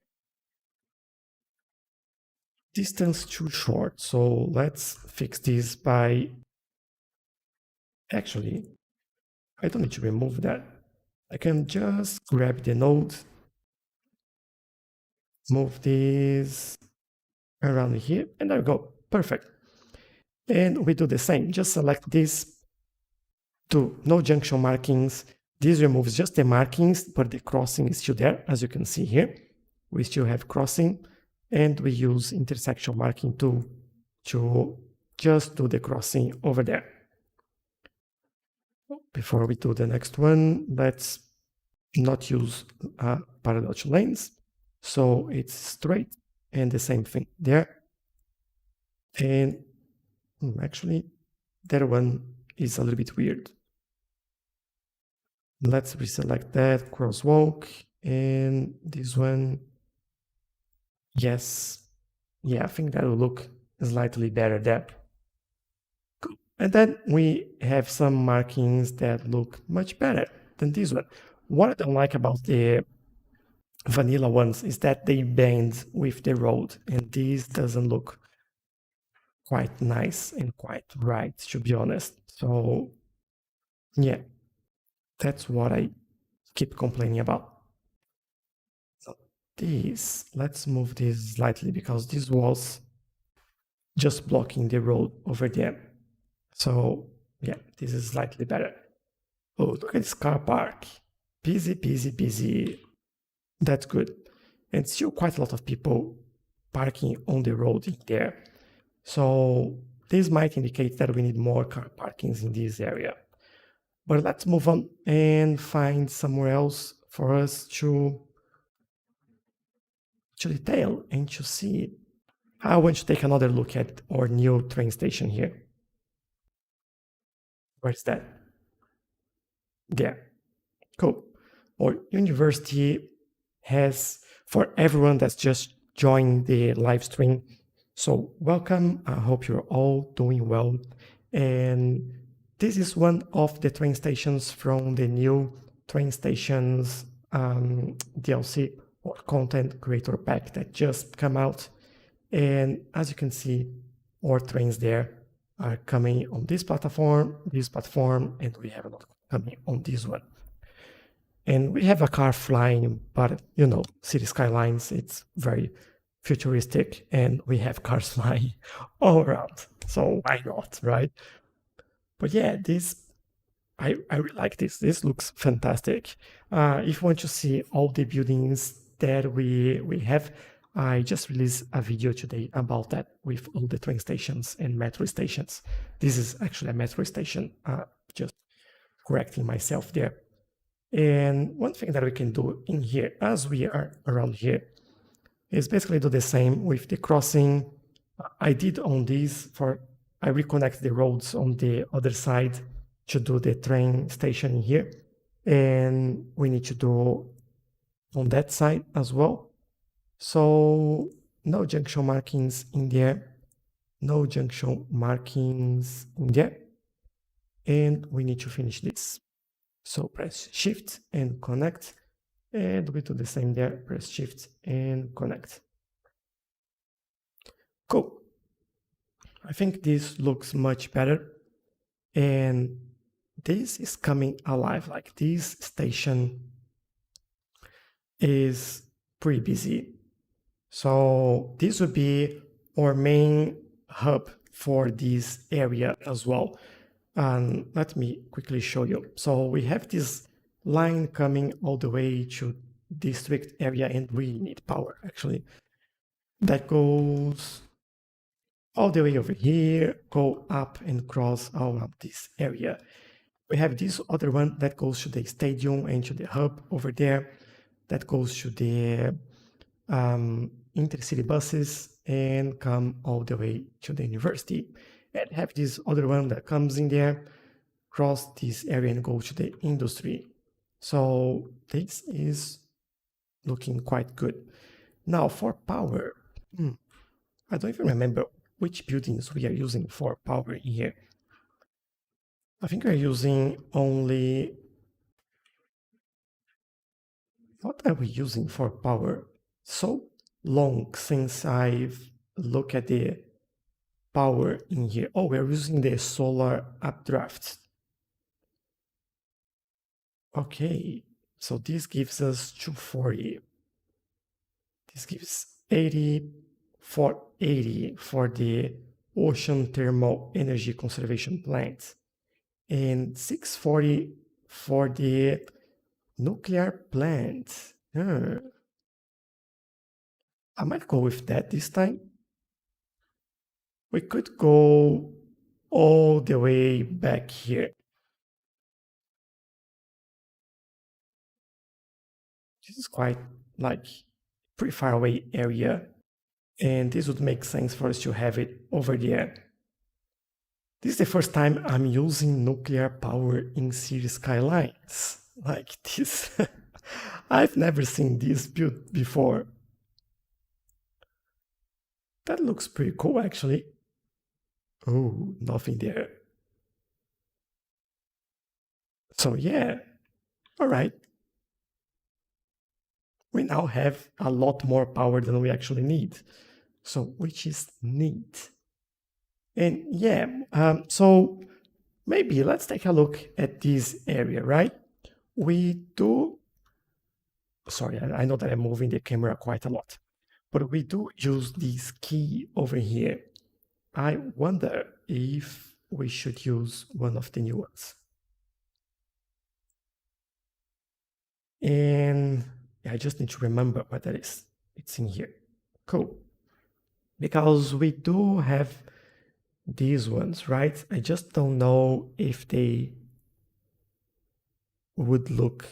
Distance too short. So let's fix this by, actually, I don't need to remove that. I can just grab the node, move this around here, and there we go. Perfect. And we do the same. Just select this to no junction markings. This removes just the markings, but the crossing is still there, as you can see here. We still have crossing, and we use intersection marking tool to just do the crossing over there. Before we do the next one, let's not use parallel to lanes. So it's straight and the same thing there. And actually, that one is a little bit weird. Let's reselect that, crosswalk, and this one, yes. Yeah, I think that will look slightly better there. Cool. And then we have some markings that look much better than this one. What I don't like about the vanilla ones is that they bend with the road, and this doesn't look quite nice and quite right, to be honest. So yeah, that's what I keep complaining about. So this, let's move this slightly because this was just blocking the road over there. So yeah, this is slightly better. Oh, look at this car park. Busy, busy, busy. That's good. And still quite a lot of people parking on the road in there. So this might indicate that we need more car parkings in this area. But let's move on and find somewhere else for us to detail and to see. I want to take another look at our new train station here. Where's that? There. Cool. Our university has, for everyone that's just joined the live stream, so welcome. I hope you're all doing well. And this is one of the train stations from the new train stations DLC or content creator pack that just come out. And as you can see, our trains there are coming on this platform, and we have a lot coming on this one. And we have a car flying, but you know, City Skylines, it's very futuristic, and we have cars flying all around. So why not, right? But yeah, I really like this. This looks fantastic. If you want to see all the buildings that we have, I just released a video today about that with all the train stations and metro stations. This is actually a metro station, just correcting myself there. And one thing that we can do in here, as we are around here, is basically do the same with the crossing. I did on these I reconnect the roads on the other side to do the train station here. And we need to do on that side as well. So no junction markings in there, no junction markings in there. And we need to finish this. So press Shift and connect, and we do the same there, press Shift and connect. Cool. I think this looks much better, and this is coming alive. Like this station is pretty busy. So this would be our main hub for this area as well. And let me quickly show you. So we have this line coming all the way to district area, and we need power actually. That goes all the way over here, go up and cross all of this area. We have this other one that goes to the stadium and to the hub over there. That goes to the intercity buses and come all the way to the university. And have this other one that comes in there, cross this area and go to the industry. So this is looking quite good. Now for power, I don't even remember which buildings we are using for power in here. I think we're using only, what are we using for power? So long since I've looked at the power in here. Oh, we're using the solar updraft. Okay, so this gives us 240. This gives 80 for 80 for the ocean thermal energy conservation plant and 640 for the nuclear plant. I might go with that this time. We could go all the way back here. This is quite like pretty far away area. And this would make sense for us to have it over there. This is the first time I'm using nuclear power in city skylines like this. I've never seen this built before. That looks pretty cool actually. Oh, nothing there. So yeah, all right. We now have a lot more power than we actually need. So, which is neat. And yeah, so maybe let's take a look at this area, right? We do, sorry, I know that I'm moving the camera quite a lot, but we do use this key over here. I wonder if we should use one of the new ones. And I just need to remember what that is. It's in here. Cool. Because we do have these ones, right? I just don't know if they would look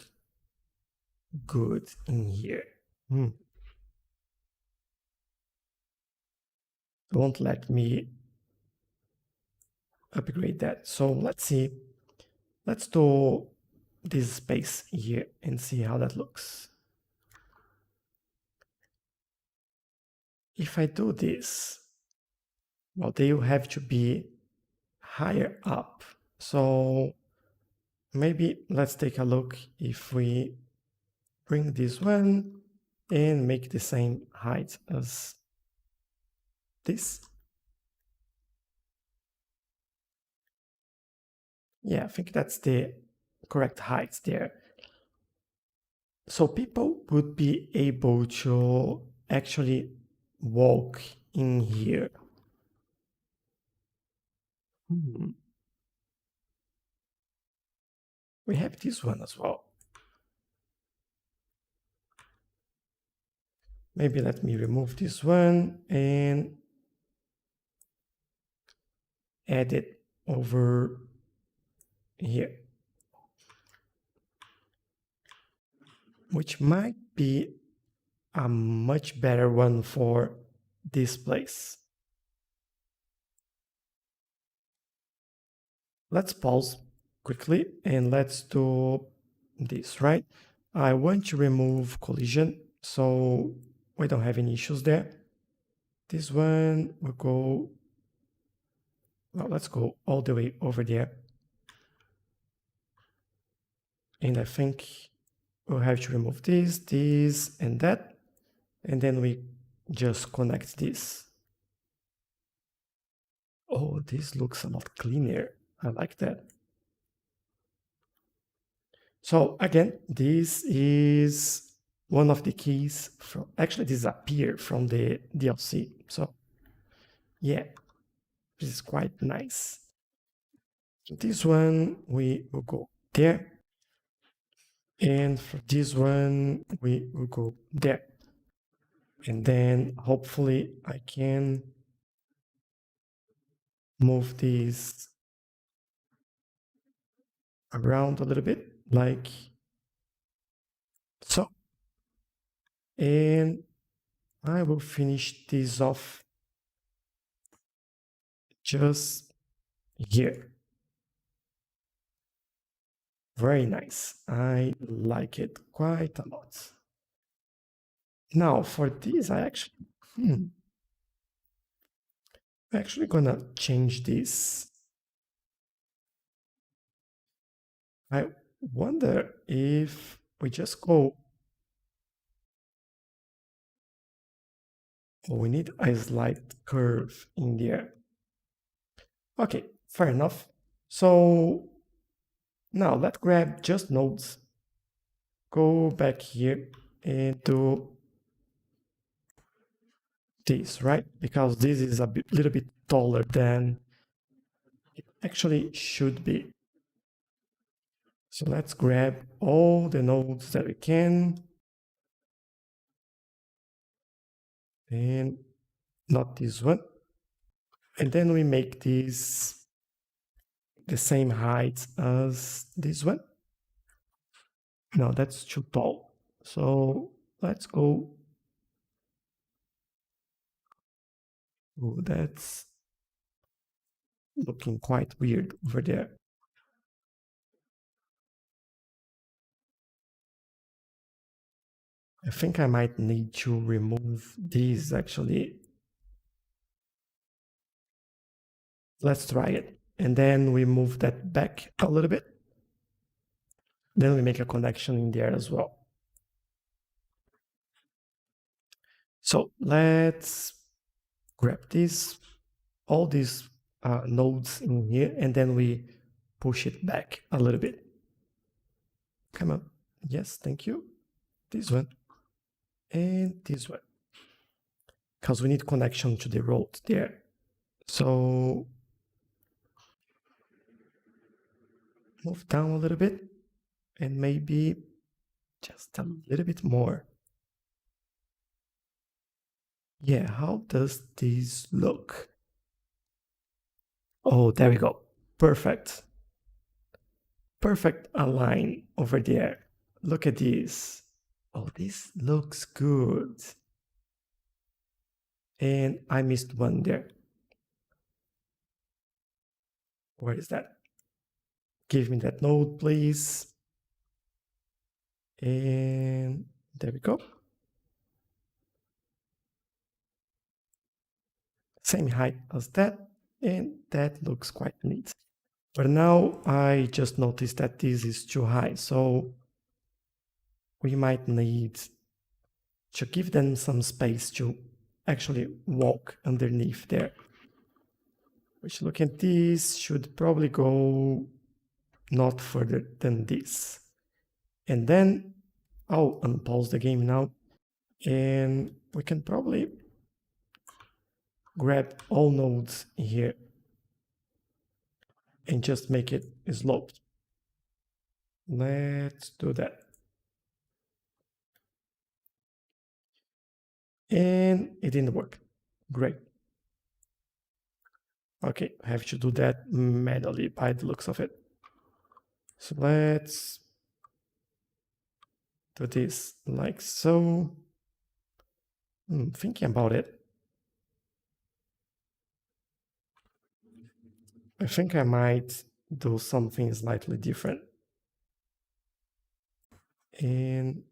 good in here. Won't let me upgrade that. So let's see. Let's do this space here and see how that looks. If I do this, well, they will have to be higher up. So maybe let's take a look if we bring this one and make the same height as this. Yeah, I think that's the correct height there. So people would be able to actually walk in here. We have this one as well. Maybe let me remove this one and add it over here, which might be a much better one for this place. Let's pause quickly and let's do this, right? I want to remove collision, so we don't have any issues there. This one will go, well, let's go all the way over there. And I think we'll have to remove this, and that. And then we just connect this. Oh, this looks a lot cleaner. I like that. So again, this is one of the keys from, actually this is a pier from the DLC. So yeah, this is quite nice. This one, we will go there. And for this one, we will go there. And then hopefully I can move these around a little bit, like so. And I will finish this off just here. Very nice. I like it quite a lot. Now for this, I'm actually gonna change this. I wonder if we just go, oh, we need a slight curve in there. Okay, fair enough. So now let's grab just nodes, go back here and do this, right? Because this is a little bit taller than it actually should be. So let's grab all the nodes that we can, and not this one. And then we make this the same height as this one. No, that's too tall. So let's go. Oh, that's looking quite weird over there. I think I might need to remove these actually. Let's try it. And then we move that back a little bit. Then we make a connection in there as well. So let's grab this, all these nodes in here, and then we push it back a little bit. Come on. Yes, thank you. This one and this one. Because we need connection to the road there. So move down a little bit and maybe just a little bit more. Yeah, how does this look? Oh, there we go. Perfect. Perfect align over there. Look at this. Oh, this looks good. And I missed one there. Where is that? Give me that node, please. And there we go. Same height as that. And that looks quite neat. But now I just noticed that this is too high. So we might need to give them some space to actually walk underneath there. Which, look at this, should probably go not further than this. And then I'll unpause the game now, and we can probably grab all nodes here and just make it sloped. Let's do that. And it didn't work. Great. Okay, I have to do that manually by the looks of it. So let's do this like so. Thinking about it, I think I might do something slightly different. And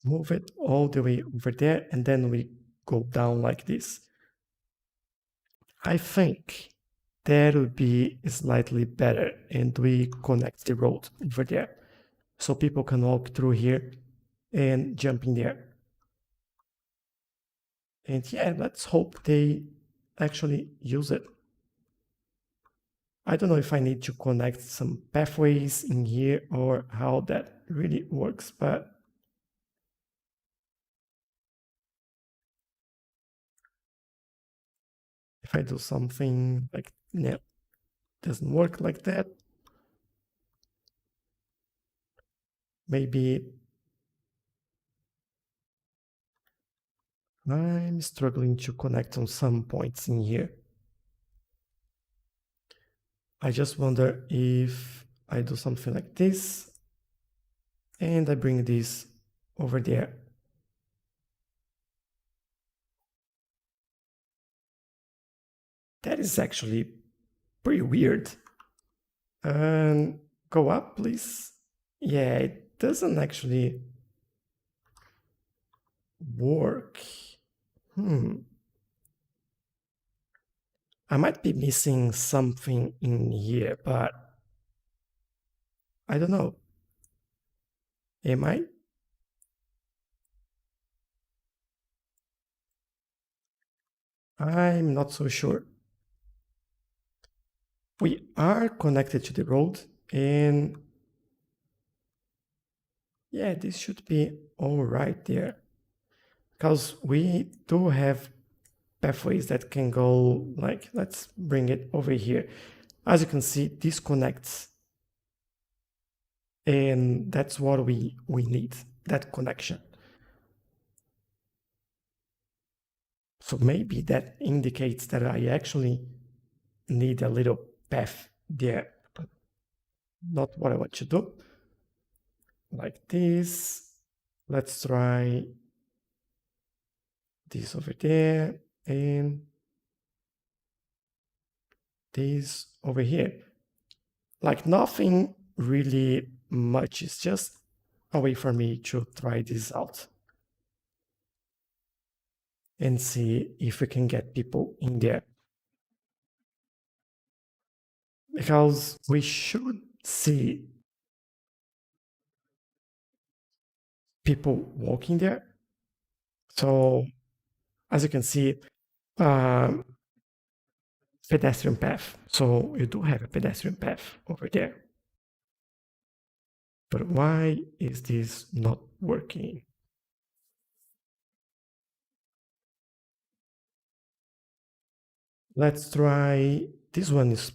move it all the way over there, and then we go down like this. I think that would be slightly better, and we connect the road over there so people can walk through here and jump in there. And yeah, let's hope they actually use it. I don't know if I need to connect some pathways in here or how that really works, but if I do something like, no, doesn't work like that, maybe I'm struggling to connect on some points in here. I just wonder if I do something like this and I bring this over there. That is actually pretty weird. And go up, please. Yeah, it doesn't actually work. Hmm. I might be missing something in here, but I don't know. Am I? I'm not so sure. We are connected to the road, and yeah, this should be all right there. Because we do have pathways that can go like, let's bring it over here. As you can see, this connects, and that's what we need, that connection. So maybe that indicates that I actually need a little path there, but not what I want to do. Like this. Let's try this over there and this over here. Like nothing really much. It's just a way for me to try this out and see if we can get people in there. Because we should see people walking there. So as you can see, um, pedestrian path. So you do have a pedestrian path over there. But why is this not working? Let's try, this one is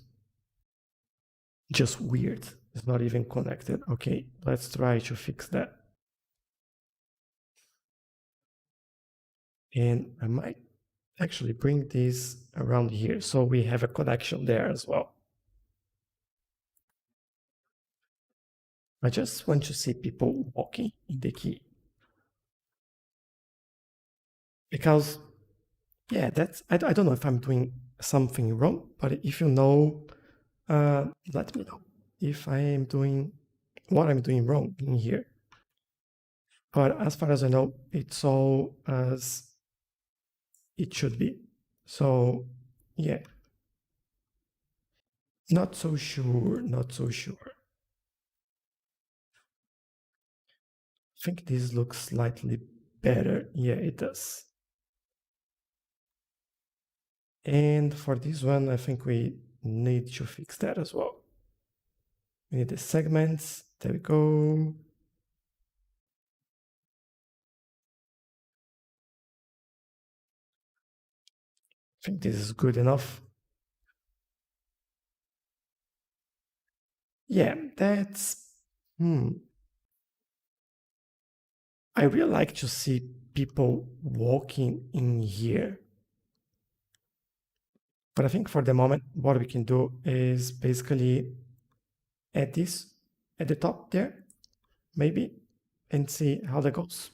just weird. It's not even connected. Okay, let's try to fix that. And I might actually bring this around here so we have a connection there as well. I just want to see people walking in the key. Because, yeah, that's, I don't know if I'm doing something wrong, but if you know, let me know if I am doing what I'm doing wrong in here. But as far as I know, it's all as it should be. So, yeah, not so sure, not so sure. I think this looks slightly better. Yeah, it does. And for this one, I think we need to fix that as well. We need the segments. There we go. I think this is good enough. Yeah, that's. I really like to see people walking in here. But I think for the moment, what we can do is basically add this at the top there, maybe, and see how that goes.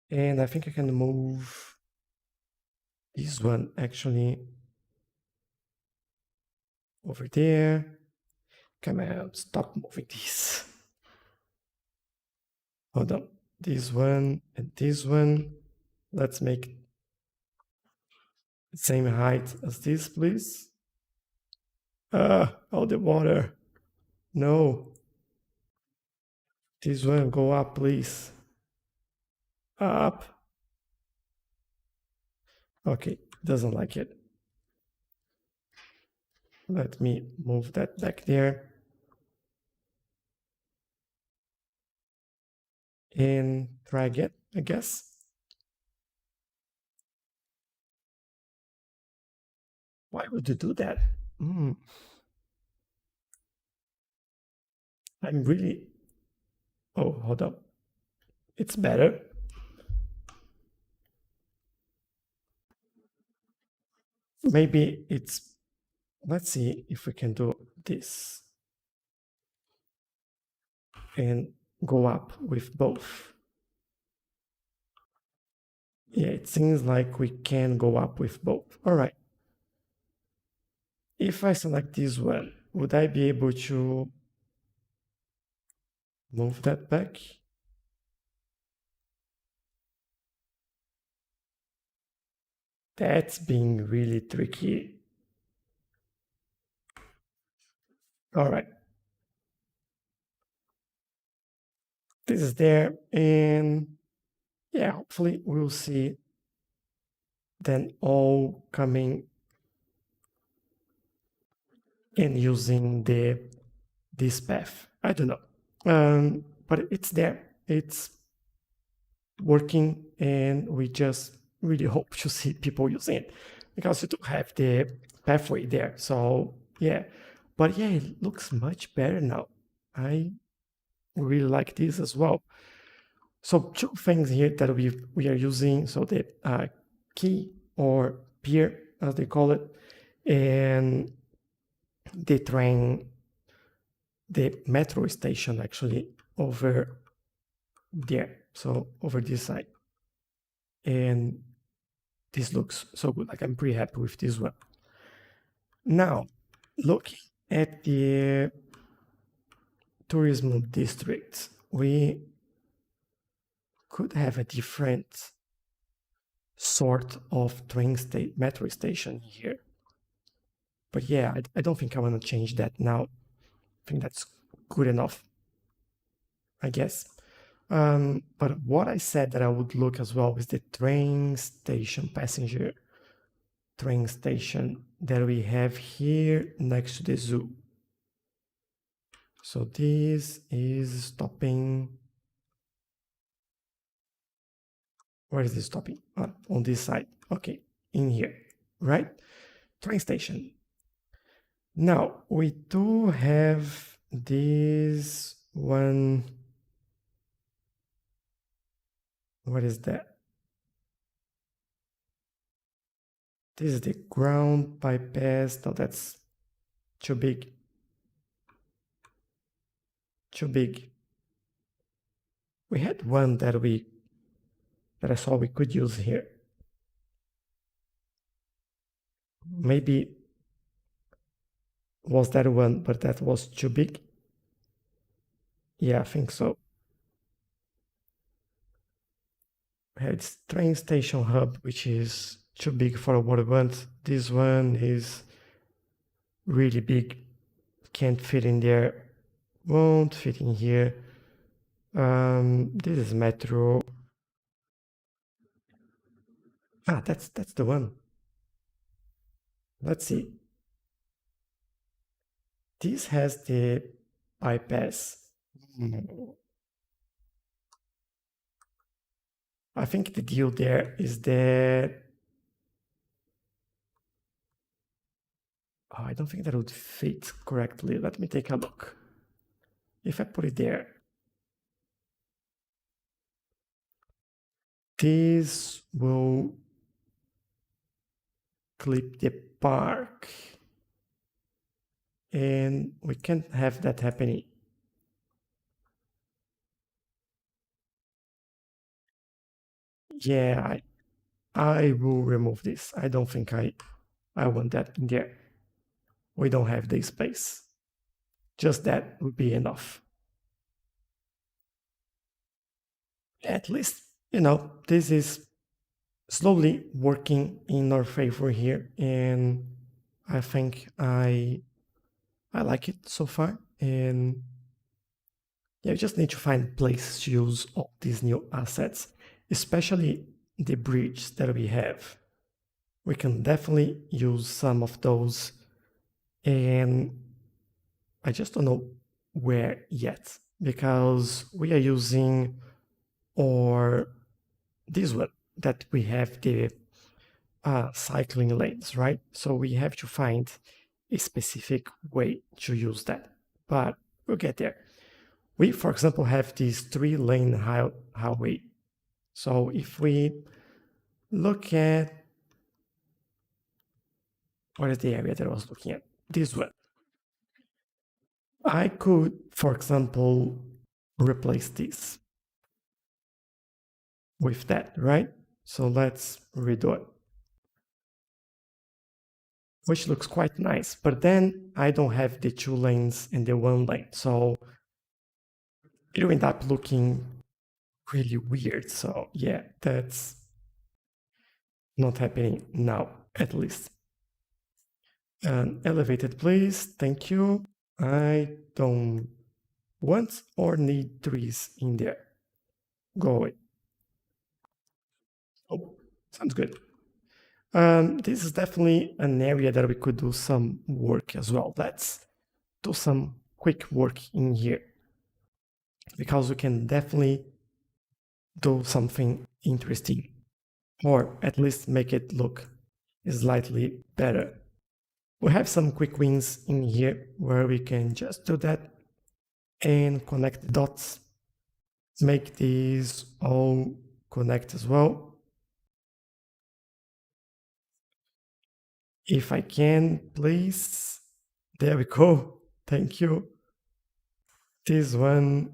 And I think I can move this one actually over there. Come on, stop moving this. Hold on. This one and this one. Let's make the same height as this, please. All the water. No. This one, go up, please. Up. Okay, doesn't like it. Let me move that back there. And try again, I guess. Why would you do that? I'm really. Oh, hold up. it's better. Maybe it's, let's see if we can do this and go up with both. Yeah, it seems like we can go up with both. All right. If I select this one, would I be able to move that back? That's being really tricky. All right. This is there. And yeah, hopefully we'll see then all coming and using this path. I don't know. But it's there. It's working, and we just really hope to see people using it because you do have the pathway there. So yeah, but yeah, it looks much better now. I really like this as well. So two things here that we are using. So the key or pier, as they call it, and the train, the metro station actually over there. So over this side, and this looks so good. Like I'm pretty happy with this one. Now, looking at the tourism district, we could have a different sort of metro station here. But yeah, I don't think I want to change that now. I think that's good enough, I guess. But what I said that I would look as well is the train station, passenger train station that we have here next to the zoo. So this is stopping. Where is this stopping? On this side. Okay, in here, right? Train station. Now we do have this one. What is that? This is the ground bypass. No, that's too big. Too big. We had one that I saw we could use here. Maybe was that one, but that was too big. Yeah, I think so. We had this train station hub, which is too big for what I want. This one is really big. Can't fit in there. Won't fit in here. This is metro. That's the one. Let's see. This has the bypass. I think the deal there is that I don't think that would fit correctly. Let me take a look. If I put it there, this will clip the park, and we can't have that happening. Yeah, I will remove this. I don't think I want that in there. We don't have the space. Just that would be enough. At least, this is slowly working in our favor here, and I think I like it so far. And yeah, you just need to find places to use all these new assets, especially the bridge that we have. We can definitely use some of those, and I just don't know where yet, because we are using or this one that we have the cycling lanes, right? So we have to find a specific way to use that, but we'll get there. We, for example, have this 3-lane highway. So if we look at, what is the area that I was looking at? This one. I could, for example, replace this with that, right? So let's redo it, which looks quite nice. But then I don't have the 2 lanes and the 1 lane. So it'll end up looking really weird. So yeah, that's not happening now, at least. Elevated, please. Thank you. I don't want or need trees in there. Go away. Oh, sounds good. This is definitely an area that we could do some work as well. Let's do some quick work in here, because we can definitely do something interesting, or at least make it look slightly better. We have some quick wins in here where we can just do that and connect the dots, make these all connect as well. If I can, please. There we go. Thank you. This one,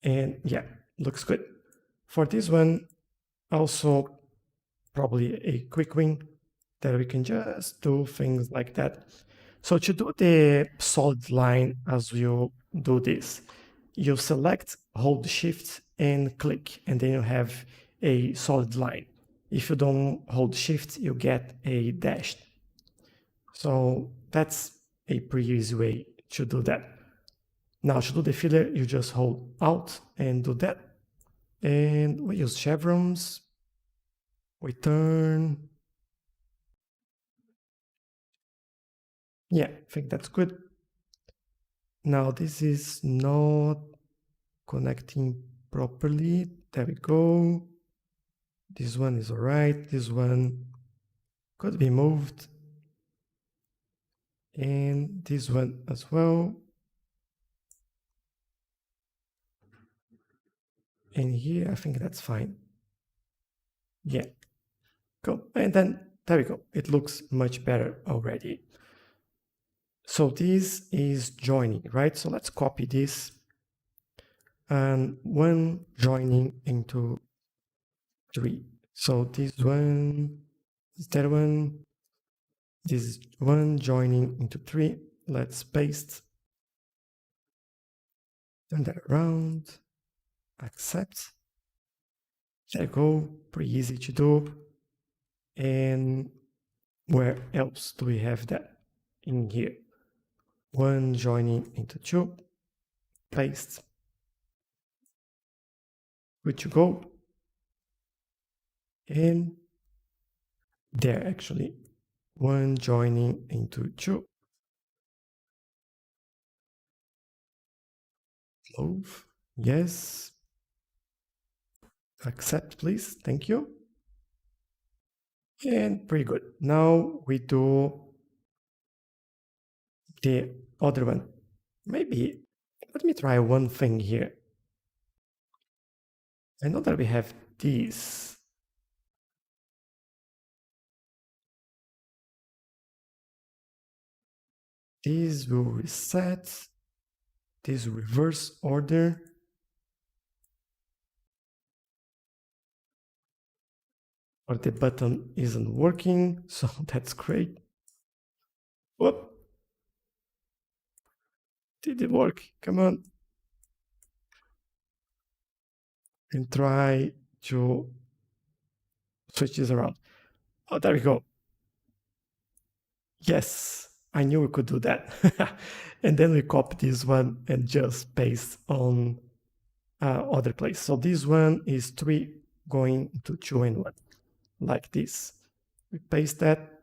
and yeah, looks good. For this one, also probably a quick win that we can just do things like that. So to do the solid line as you do this, you select, hold shift and click, and then you have a solid line. If you don't hold shift, you get a dash. So that's a pretty easy way to do that. Now to do the filler, you just hold Alt and do that. And we use chevrons. We turn. Yeah, I think that's good. Now this is not connecting properly. There we go. This one is all right. This one could be moved. And this one as well. And here, I think that's fine. Yeah, go. And then there we go. It looks much better already. So this is joining, right? So let's copy this. And one joining into 3. So this one, that one, this one joining into 3. Let's paste. Turn that around. Accept. There you go. Pretty easy to do. And where else do we have that? In here. One joining into 2. Paste. Good to go. And there actually. One joining into 2. Move. Yes. Accept, please. Thank you. And pretty good. Now we do the other one. Maybe let me try one thing here. I know that we have these. These will reset. This reverse order. Or the button isn't working, so that's great. Whoop. Did it work? Come on. And try to switch this around. Oh, there we go. Yes, I knew we could do that. And then we copy this one and just paste on other place. So this one is 3 going to 2 and 1, like this. We paste that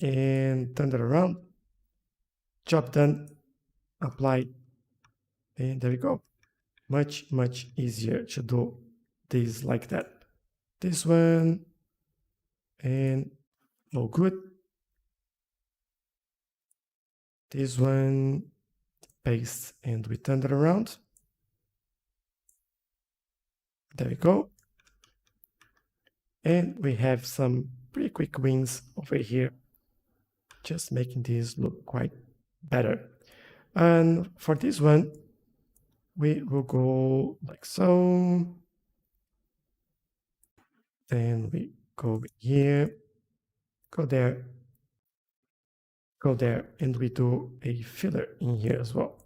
and turn that around. Job done. Apply. And there we go. Much, much easier to do this like that. This one, and all good. This one, paste, and we turn it around. There we go. And we have some pretty quick wins over here, just making this look quite better. And for this one, we will go like so. Then we go here, go there, go there, and we do a filler in here as well.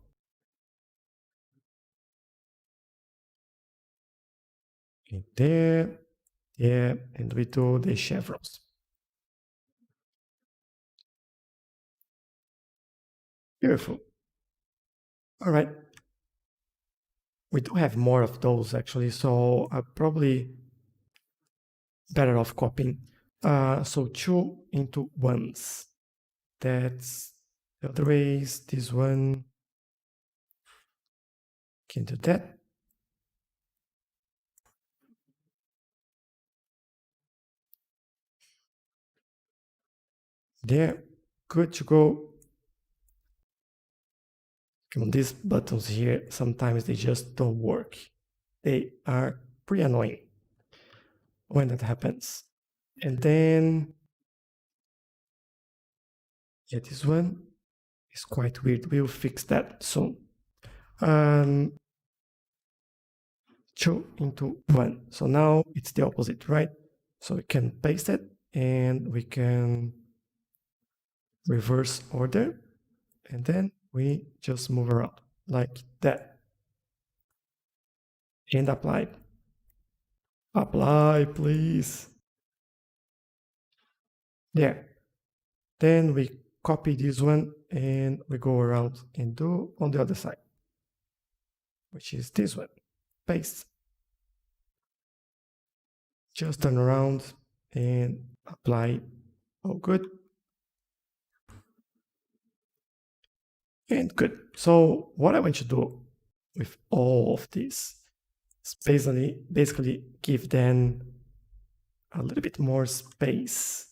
And there, yeah, and we do the chevrons. Beautiful. All right. We do have more of those actually, so probably better off copying. So 2 into 1s. That's the other ways. This one can do that. There, good to go. On these buttons here, sometimes they just don't work. They are pretty annoying when that happens. And then, yeah, this one is quite weird. We'll fix that soon. 2 into 1. So now it's the opposite, right? So we can paste it and we can reverse order, and then we just move around like that. And apply. Apply, please. There. Then we copy this one and we go around and do on the other side, which is this one. Paste. Just turn around and apply. Oh, good. And good. So what I want to do with all of this is basically give them a little bit more space.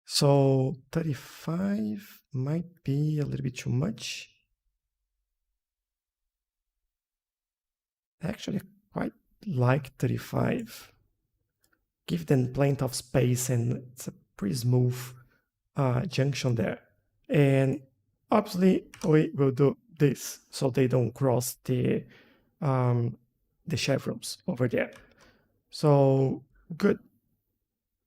So 35 might be a little bit too much. Actually, quite like 35. Give them plenty of space and it's a pretty smooth junction there. And obviously we will do this so they don't cross the chevrons over there. So good.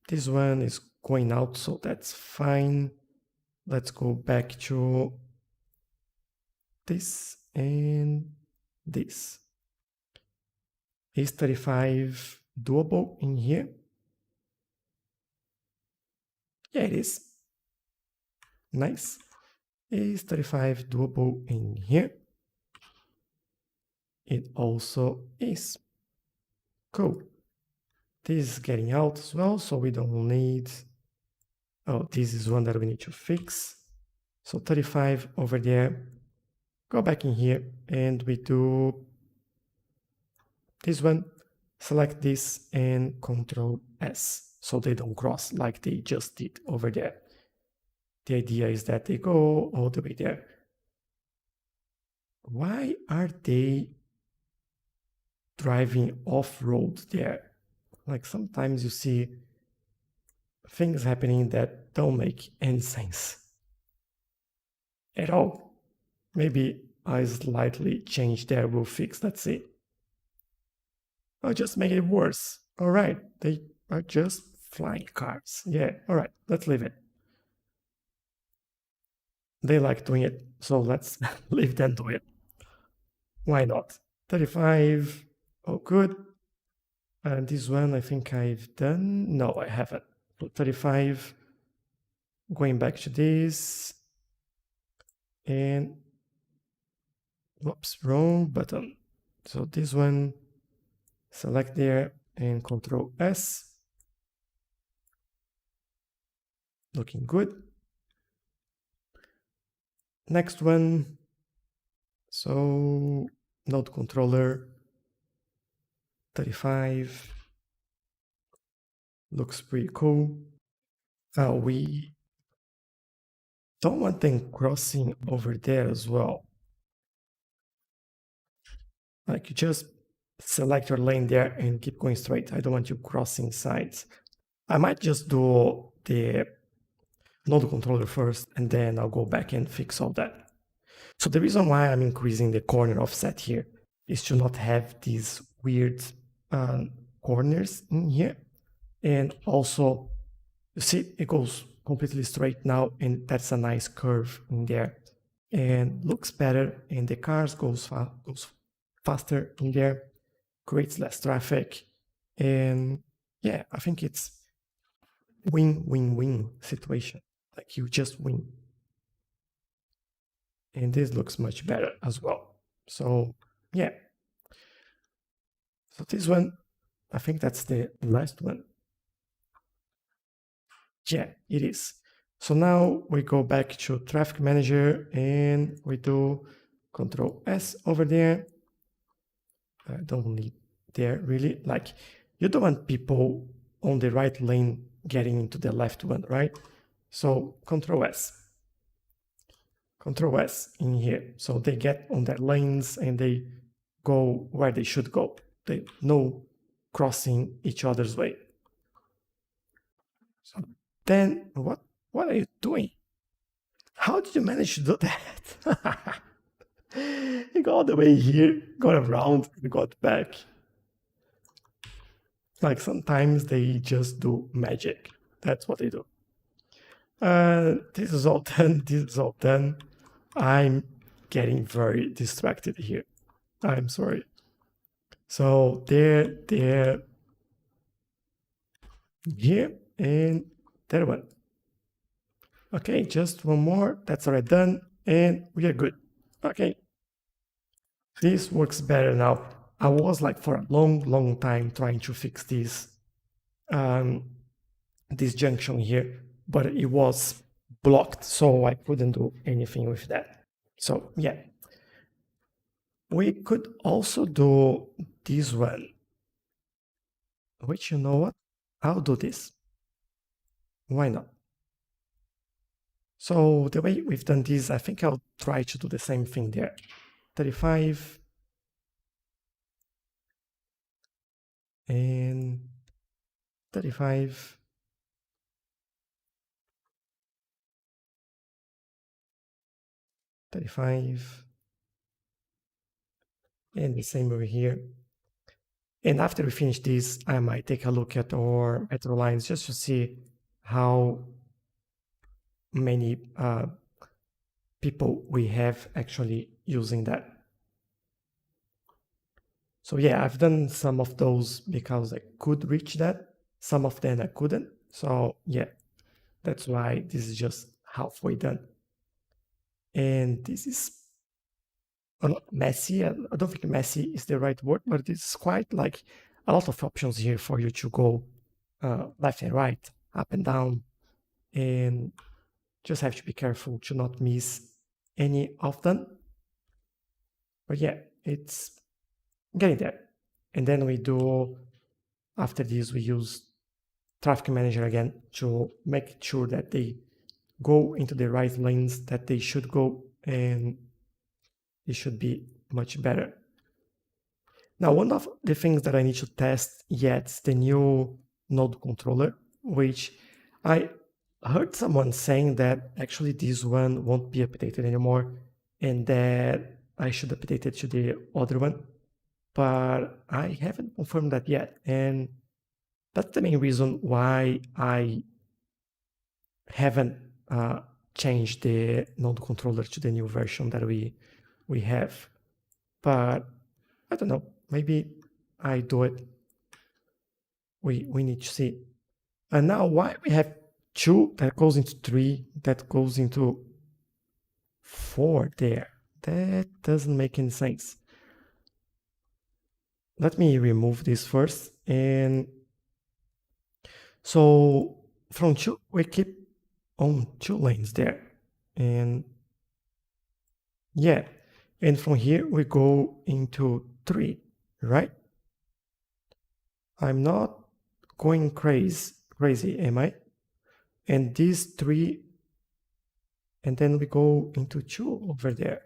This one is going out, so that's fine. Let's go back to this and this. Is 35 doable in here? Yeah, it is. Nice. Is 35 doable in here? It also is. Cool. This is getting out as well, so we don't need... Oh, this is one that we need to fix. So 35 over there. Go back in here and we do this one. Select this and Control S so they don't cross like they just did over there. The idea is that they go all the way there. Why are they driving off-road there? Like sometimes you see things happening that don't make any sense at all. Maybe I slightly change there, we'll fix, let's see. I'll just make it worse. All right, they are just flying cars. Yeah, all right, let's leave it. They like doing it, so let's leave them do it. Why not? 35, oh good. And this one I think I've done, no I haven't. So 35, going back to this, and whoops, wrong button. So this one, select there and Control S. Looking good. Next one. So node controller 35 looks pretty cool. We don't want them crossing over there as well. Like you just select your lane there and keep going straight. I don't want you crossing sides. I might just do the node controller first and then I'll go back and fix all that. So the reason why I'm increasing the corner offset here is to not have these weird corners in here. And also, you see, it goes completely straight now, and that's a nice curve in there. And looks better, and the cars goes faster in there, creates less traffic. And yeah, I think it's win-win-win situation. Like you just win. And this looks much better as well. So yeah. So this one, I think that's the last one. Yeah, it is. So now we go back to Traffic Manager and we do Control S over there. I don't need there really. Like you don't want people on the right lane getting into the left one, right? So Control S. Control S in here. So they get on their lanes and they go where they should go. They no crossing each other's way. So then what are you doing? How did you manage to do that? You got all the way here, got around, and got back. Like sometimes they just do magic. That's what they do. This is all done. This is all done. I'm getting very distracted here. I'm sorry. So there, here, and there one. Okay, just one more. That's already done, and we are good. Okay, this works better now. I was like for a long time trying to fix this this junction here, but it was blocked, so I couldn't do anything with that. So yeah, we could also do this one, which you know what? I'll do this. Why not? So the way we've done this, I think I'll try to do the same thing there. 35 and 35. 35 and the same over here. And after we finish this, I might take a look at our metro lines just to see how many people we have actually using that. So yeah, I've done some of those because I could reach that. Some of them I couldn't. So yeah, that's why this is just halfway done. And this is a lot messy. I don't think messy is the right word, but it's quite like a lot of options here for you to go left and right, up and down, and just have to be careful to not miss any of them. But yeah, it's getting there. And then we do, after this, we use Traffic Manager again to make sure that they go into the right lanes that they should go, and it should be much better. Now, one of the things that I need to test yet is the new node controller, which I heard someone saying that actually this one won't be updated anymore and that I should update it to the other one, but I haven't confirmed that yet. And that's the main reason why I haven't changed the node controller to the new version that we have. But I don't know, maybe I do it. We need to see. And now why we have 2 that goes into 3, that goes into 4 there? That doesn't make any sense. Let me remove this first. And so from 2, we keep on 2 lanes there. And yeah, and from here we go into 3, right? I'm not going crazy, am I? and these 3, and then we go into 2 over there.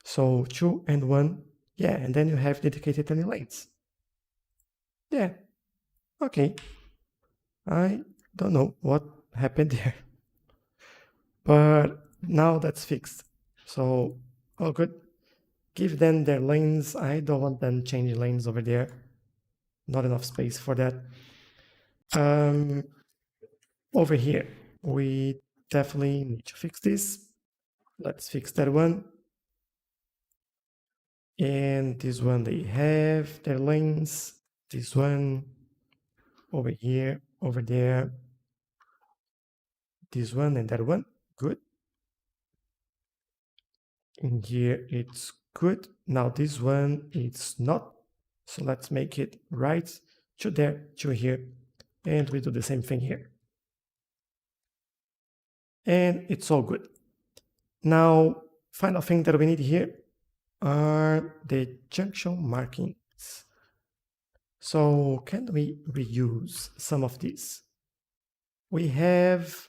So 2 and 1, yeah, and then you have dedicated turning lanes. Yeah, okay. I don't know what happened there, but now that's fixed. So all good. Give them their lanes. I don't want them changing lanes over there. Not enough space for that. Over here, we definitely need to fix this. Let's fix that one. And this one, they have their lanes. This one over here, over there. This one and that one, good. In here, it's good. Now this one, it's not. So let's make it right to there, to here. And we do the same thing here. And it's all good. Now, final thing that we need here are the junction markings. So can we reuse some of these? We have,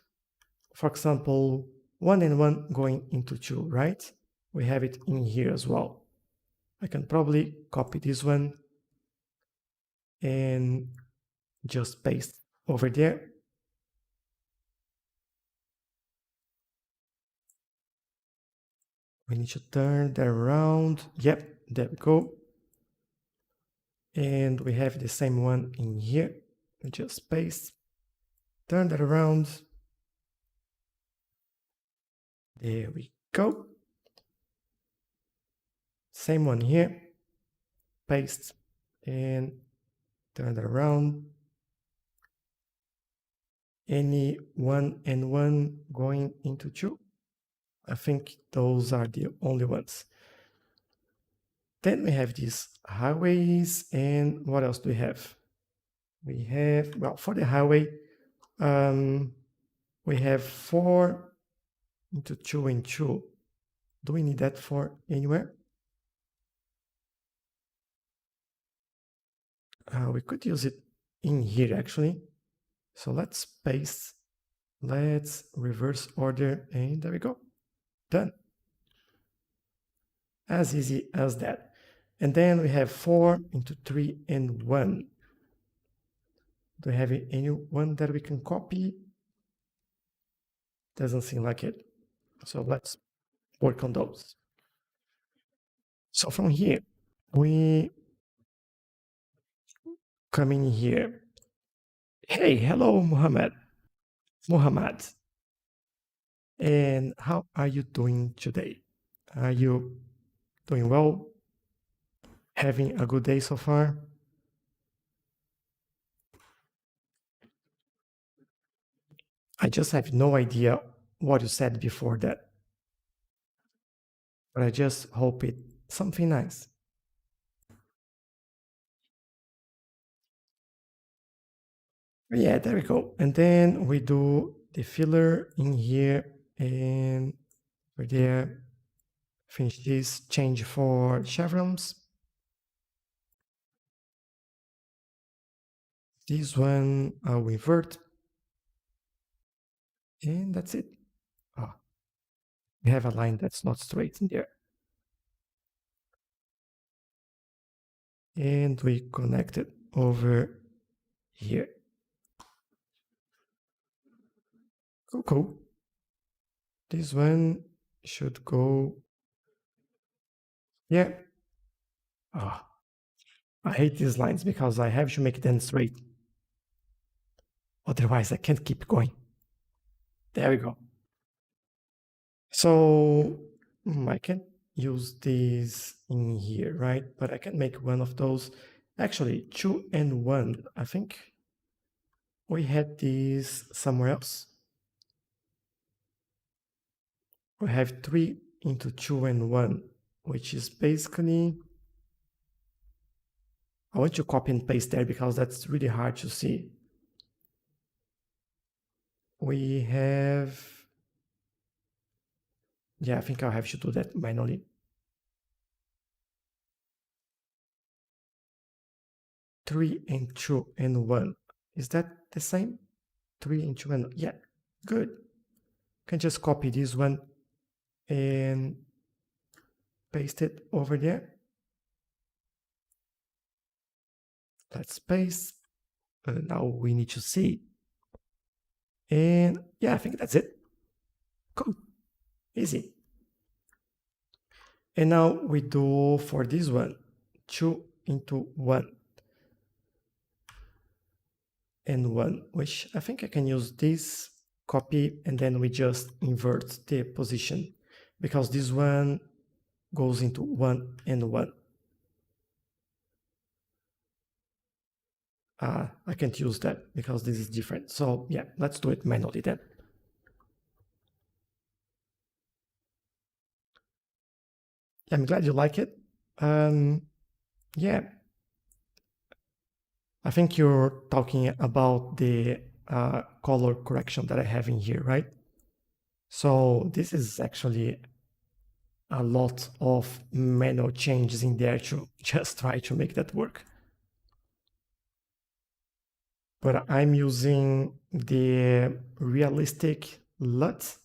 for example, 1 and 1 going into 2, right? We have it in here as well. I can probably copy this one and just paste over there. We need to turn that around. Yep, there we go. And we have the same one in here. We just paste, turn that around. There we go. Same one here. Paste and turn that around. Any 1 and 1 going into 2. I think those are the only ones. Then we have these highways, and what else do we have? We have, well, for the highway, we have 4 into 2 and 2. Do we need that for anywhere? We could use it in here actually. So let's paste, let's reverse order, and there we go. Done. As easy as that. And then we have 4 into 3 and 1. Do we have any one that we can copy? Doesn't seem like it. So let's work on those. So from here, we come in here. Hey, hello, Muhammad. Muhammad. And how are you doing today? Are you doing well? Having a good day so far? I just have no idea what you said before that, but I just hope it's something nice. Yeah, there we go. And then we do the filler in here and over there. Finish this, change for chevrons. This one I'll invert. And that's it. Ah, we have a line that's not straight in there. And we connect it over here. Cool, cool. This one should go. Yeah. Ah, I hate these lines because I have to make them straight. Otherwise, I can't keep going. There we go. So I can use this in here, right? But I can make one of those. Actually, 2 and 1. I think we had this somewhere else. We have 3 into 2 and 1, which is basically, I want to copy and paste there because that's really hard to see. We have, yeah, I think I'll have to do that manually. 3 and 2 and 1. Is that the same? 3 into one. Yeah, good. Can just copy this one and paste it over there. Let's paste. Now we need to see. And yeah, I think that's it. Cool. Easy. And now we do for this one, 2 into 1 and 1, which I think I can use this, copy, and then we just invert the position because this one goes into 1 and 1. I can't use that because this is different. So yeah, let's do it manually then. I'm glad you like it. Yeah, I think you're talking about the color correction that I have in here, right? So this is actually a lot of manual changes in there to just try to make that work. But I'm using the realistic LUT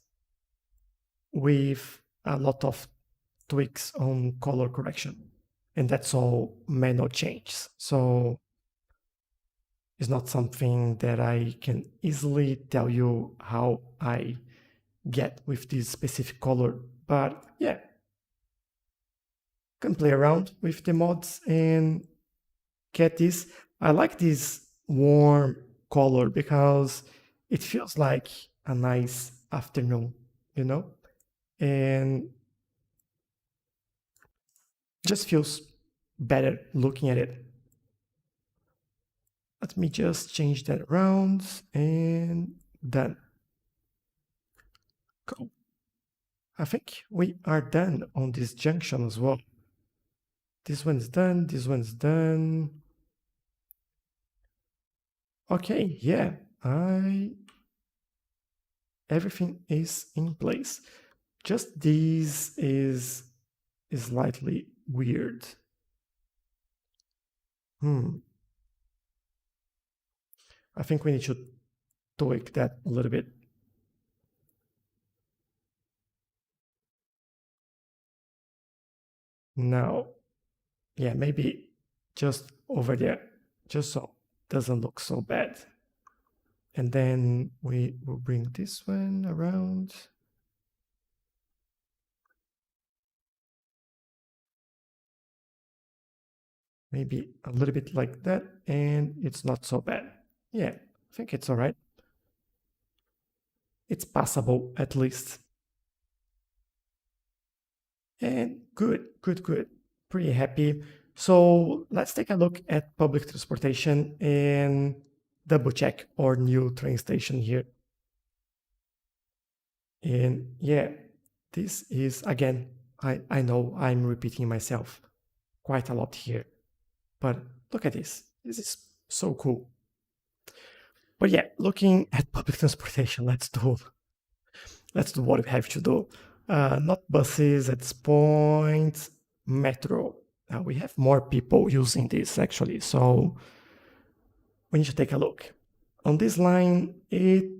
with a lot of tweaks on color correction. And that's all manual changes. So it's not something that I can easily tell you how I get with this specific color. But yeah, can play around with the mods and get this. I like this warm color because it feels like a nice afternoon, you know? And just feels better looking at it. Let me just change that around and done. Cool. I think we are done on this junction as well. This one's done, this one's done. Okay, yeah, everything is in place. Just this is slightly weird. I think we need to tweak that a little bit. Now, yeah, maybe just over there, just so it doesn't look so bad. And then we will bring this one around. Maybe a little bit like that, and it's not so bad. Yeah, I think it's all right. It's passable at least. And good, good, good. Pretty happy. So let's take a look at public transportation and double check our new train station here. And yeah, this is, again, I know I'm repeating myself quite a lot here, but look at this. This is so cool. But yeah, looking at public transportation, let's do what we have to do. Not buses at this point, metro. Now we have more people using this actually, so we need to take a look. On this line, it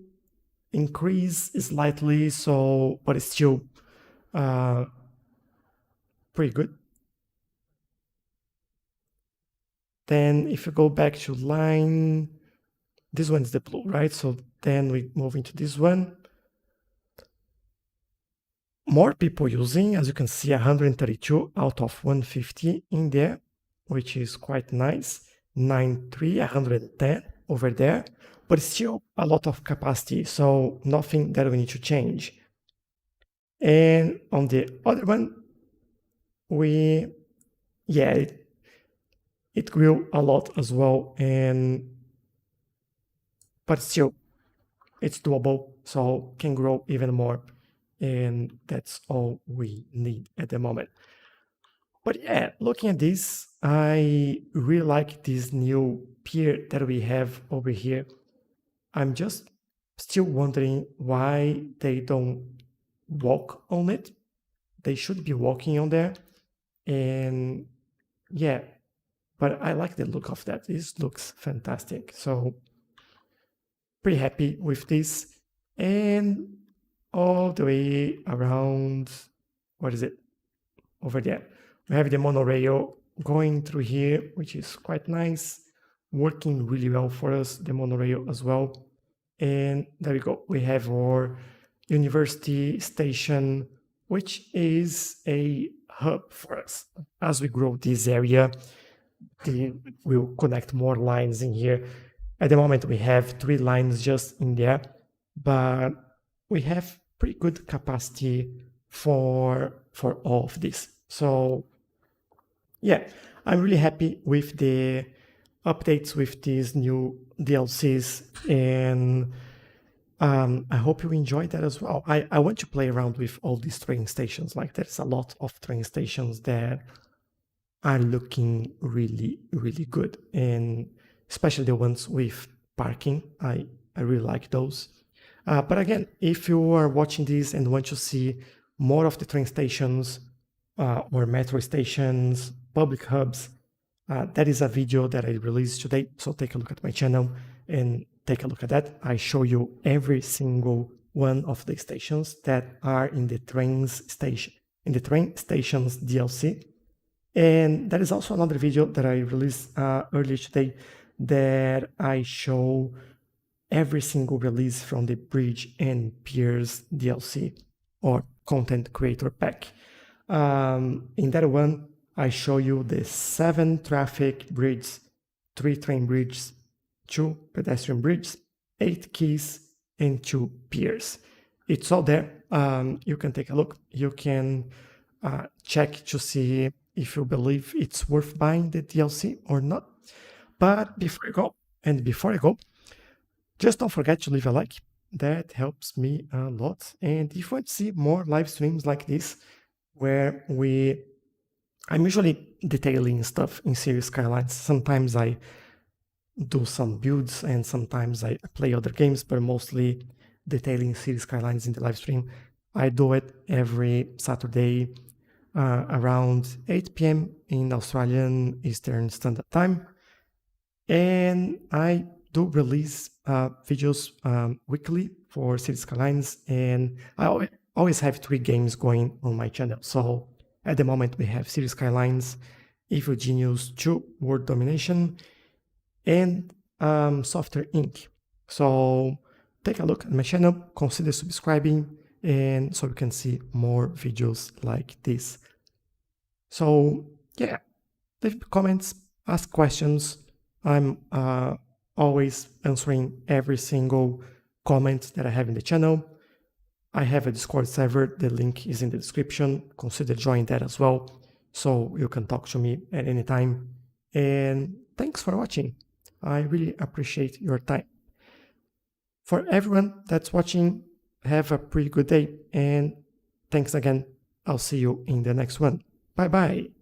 increased slightly, so but it's still pretty good. Then if you go back to line, this one's the blue, right? So then we move into this one. More people using, as you can see, 132 out of 150 in there, which is quite nice. 93, 110 over there, but still a lot of capacity, so nothing that we need to change. And on the other one, it grew a lot as well, but still, it's doable, so can grow even more. And that's all we need at the moment. But yeah, looking at this, I really like this new pier that we have over here. I'm just still wondering why they don't walk on it. They should be walking on there. And yeah, but I like the look of that. This looks fantastic. So pretty happy with this. And all the way around, what is it? Over there. We have the monorail going through here, which is quite nice, working really well for us, the monorail as well. And there we go. We have our university station, which is a hub for us. As we grow this area, we'll connect more lines in here. At the moment, we have 3 lines just in there, but we have pretty good capacity for all of this. So yeah, I'm really happy with the updates with these new DLCs, and I hope you enjoyed that as well. I want to play around with all these train stations. Like, there's a lot of train stations that are looking really, really good, and especially the ones with parking. I really like those. But again, if you are watching this and want to see more of the train stations or metro stations, public hubs, that is a video that I released today. So take a look at my channel and take a look at that. I show you every single one of the stations that are in the train stations DLC. And there is also another video that I released earlier today that I show every single release from the Bridge and Piers DLC or Content Creator Pack. In that one, I show you the 7 traffic bridges, 3 train bridges, 2 pedestrian bridges, 8 quays, and 2 piers. It's all there. You can take a look. You can check to see if you believe it's worth buying the DLC or not. But before I go, just don't forget to leave a like. That helps me a lot. And if you want to see more live streams like this, where I'm usually detailing stuff in Cities Skylines. Sometimes I do some builds and sometimes I play other games, but mostly detailing Cities Skylines in the live stream. I do it every Saturday around 8 p.m. in Australian Eastern Standard Time. And I do release videos weekly for Cities Skylines, and I always have 3 games going on my channel. So at the moment we have Cities Skylines, Evil Genius 2 World Domination, and Software Inc. So take a look at my channel, consider subscribing, and so you can see more videos like this. So yeah, leave comments, ask questions. I'm always answering every single comment that I have in the channel. I have a Discord server. The link is in the description. Consider joining that as well, so you can talk to me at any time. And thanks for watching. I really appreciate your time. For everyone that's watching, have a pretty good day, and thanks again. I'll see you in the next one. Bye-bye.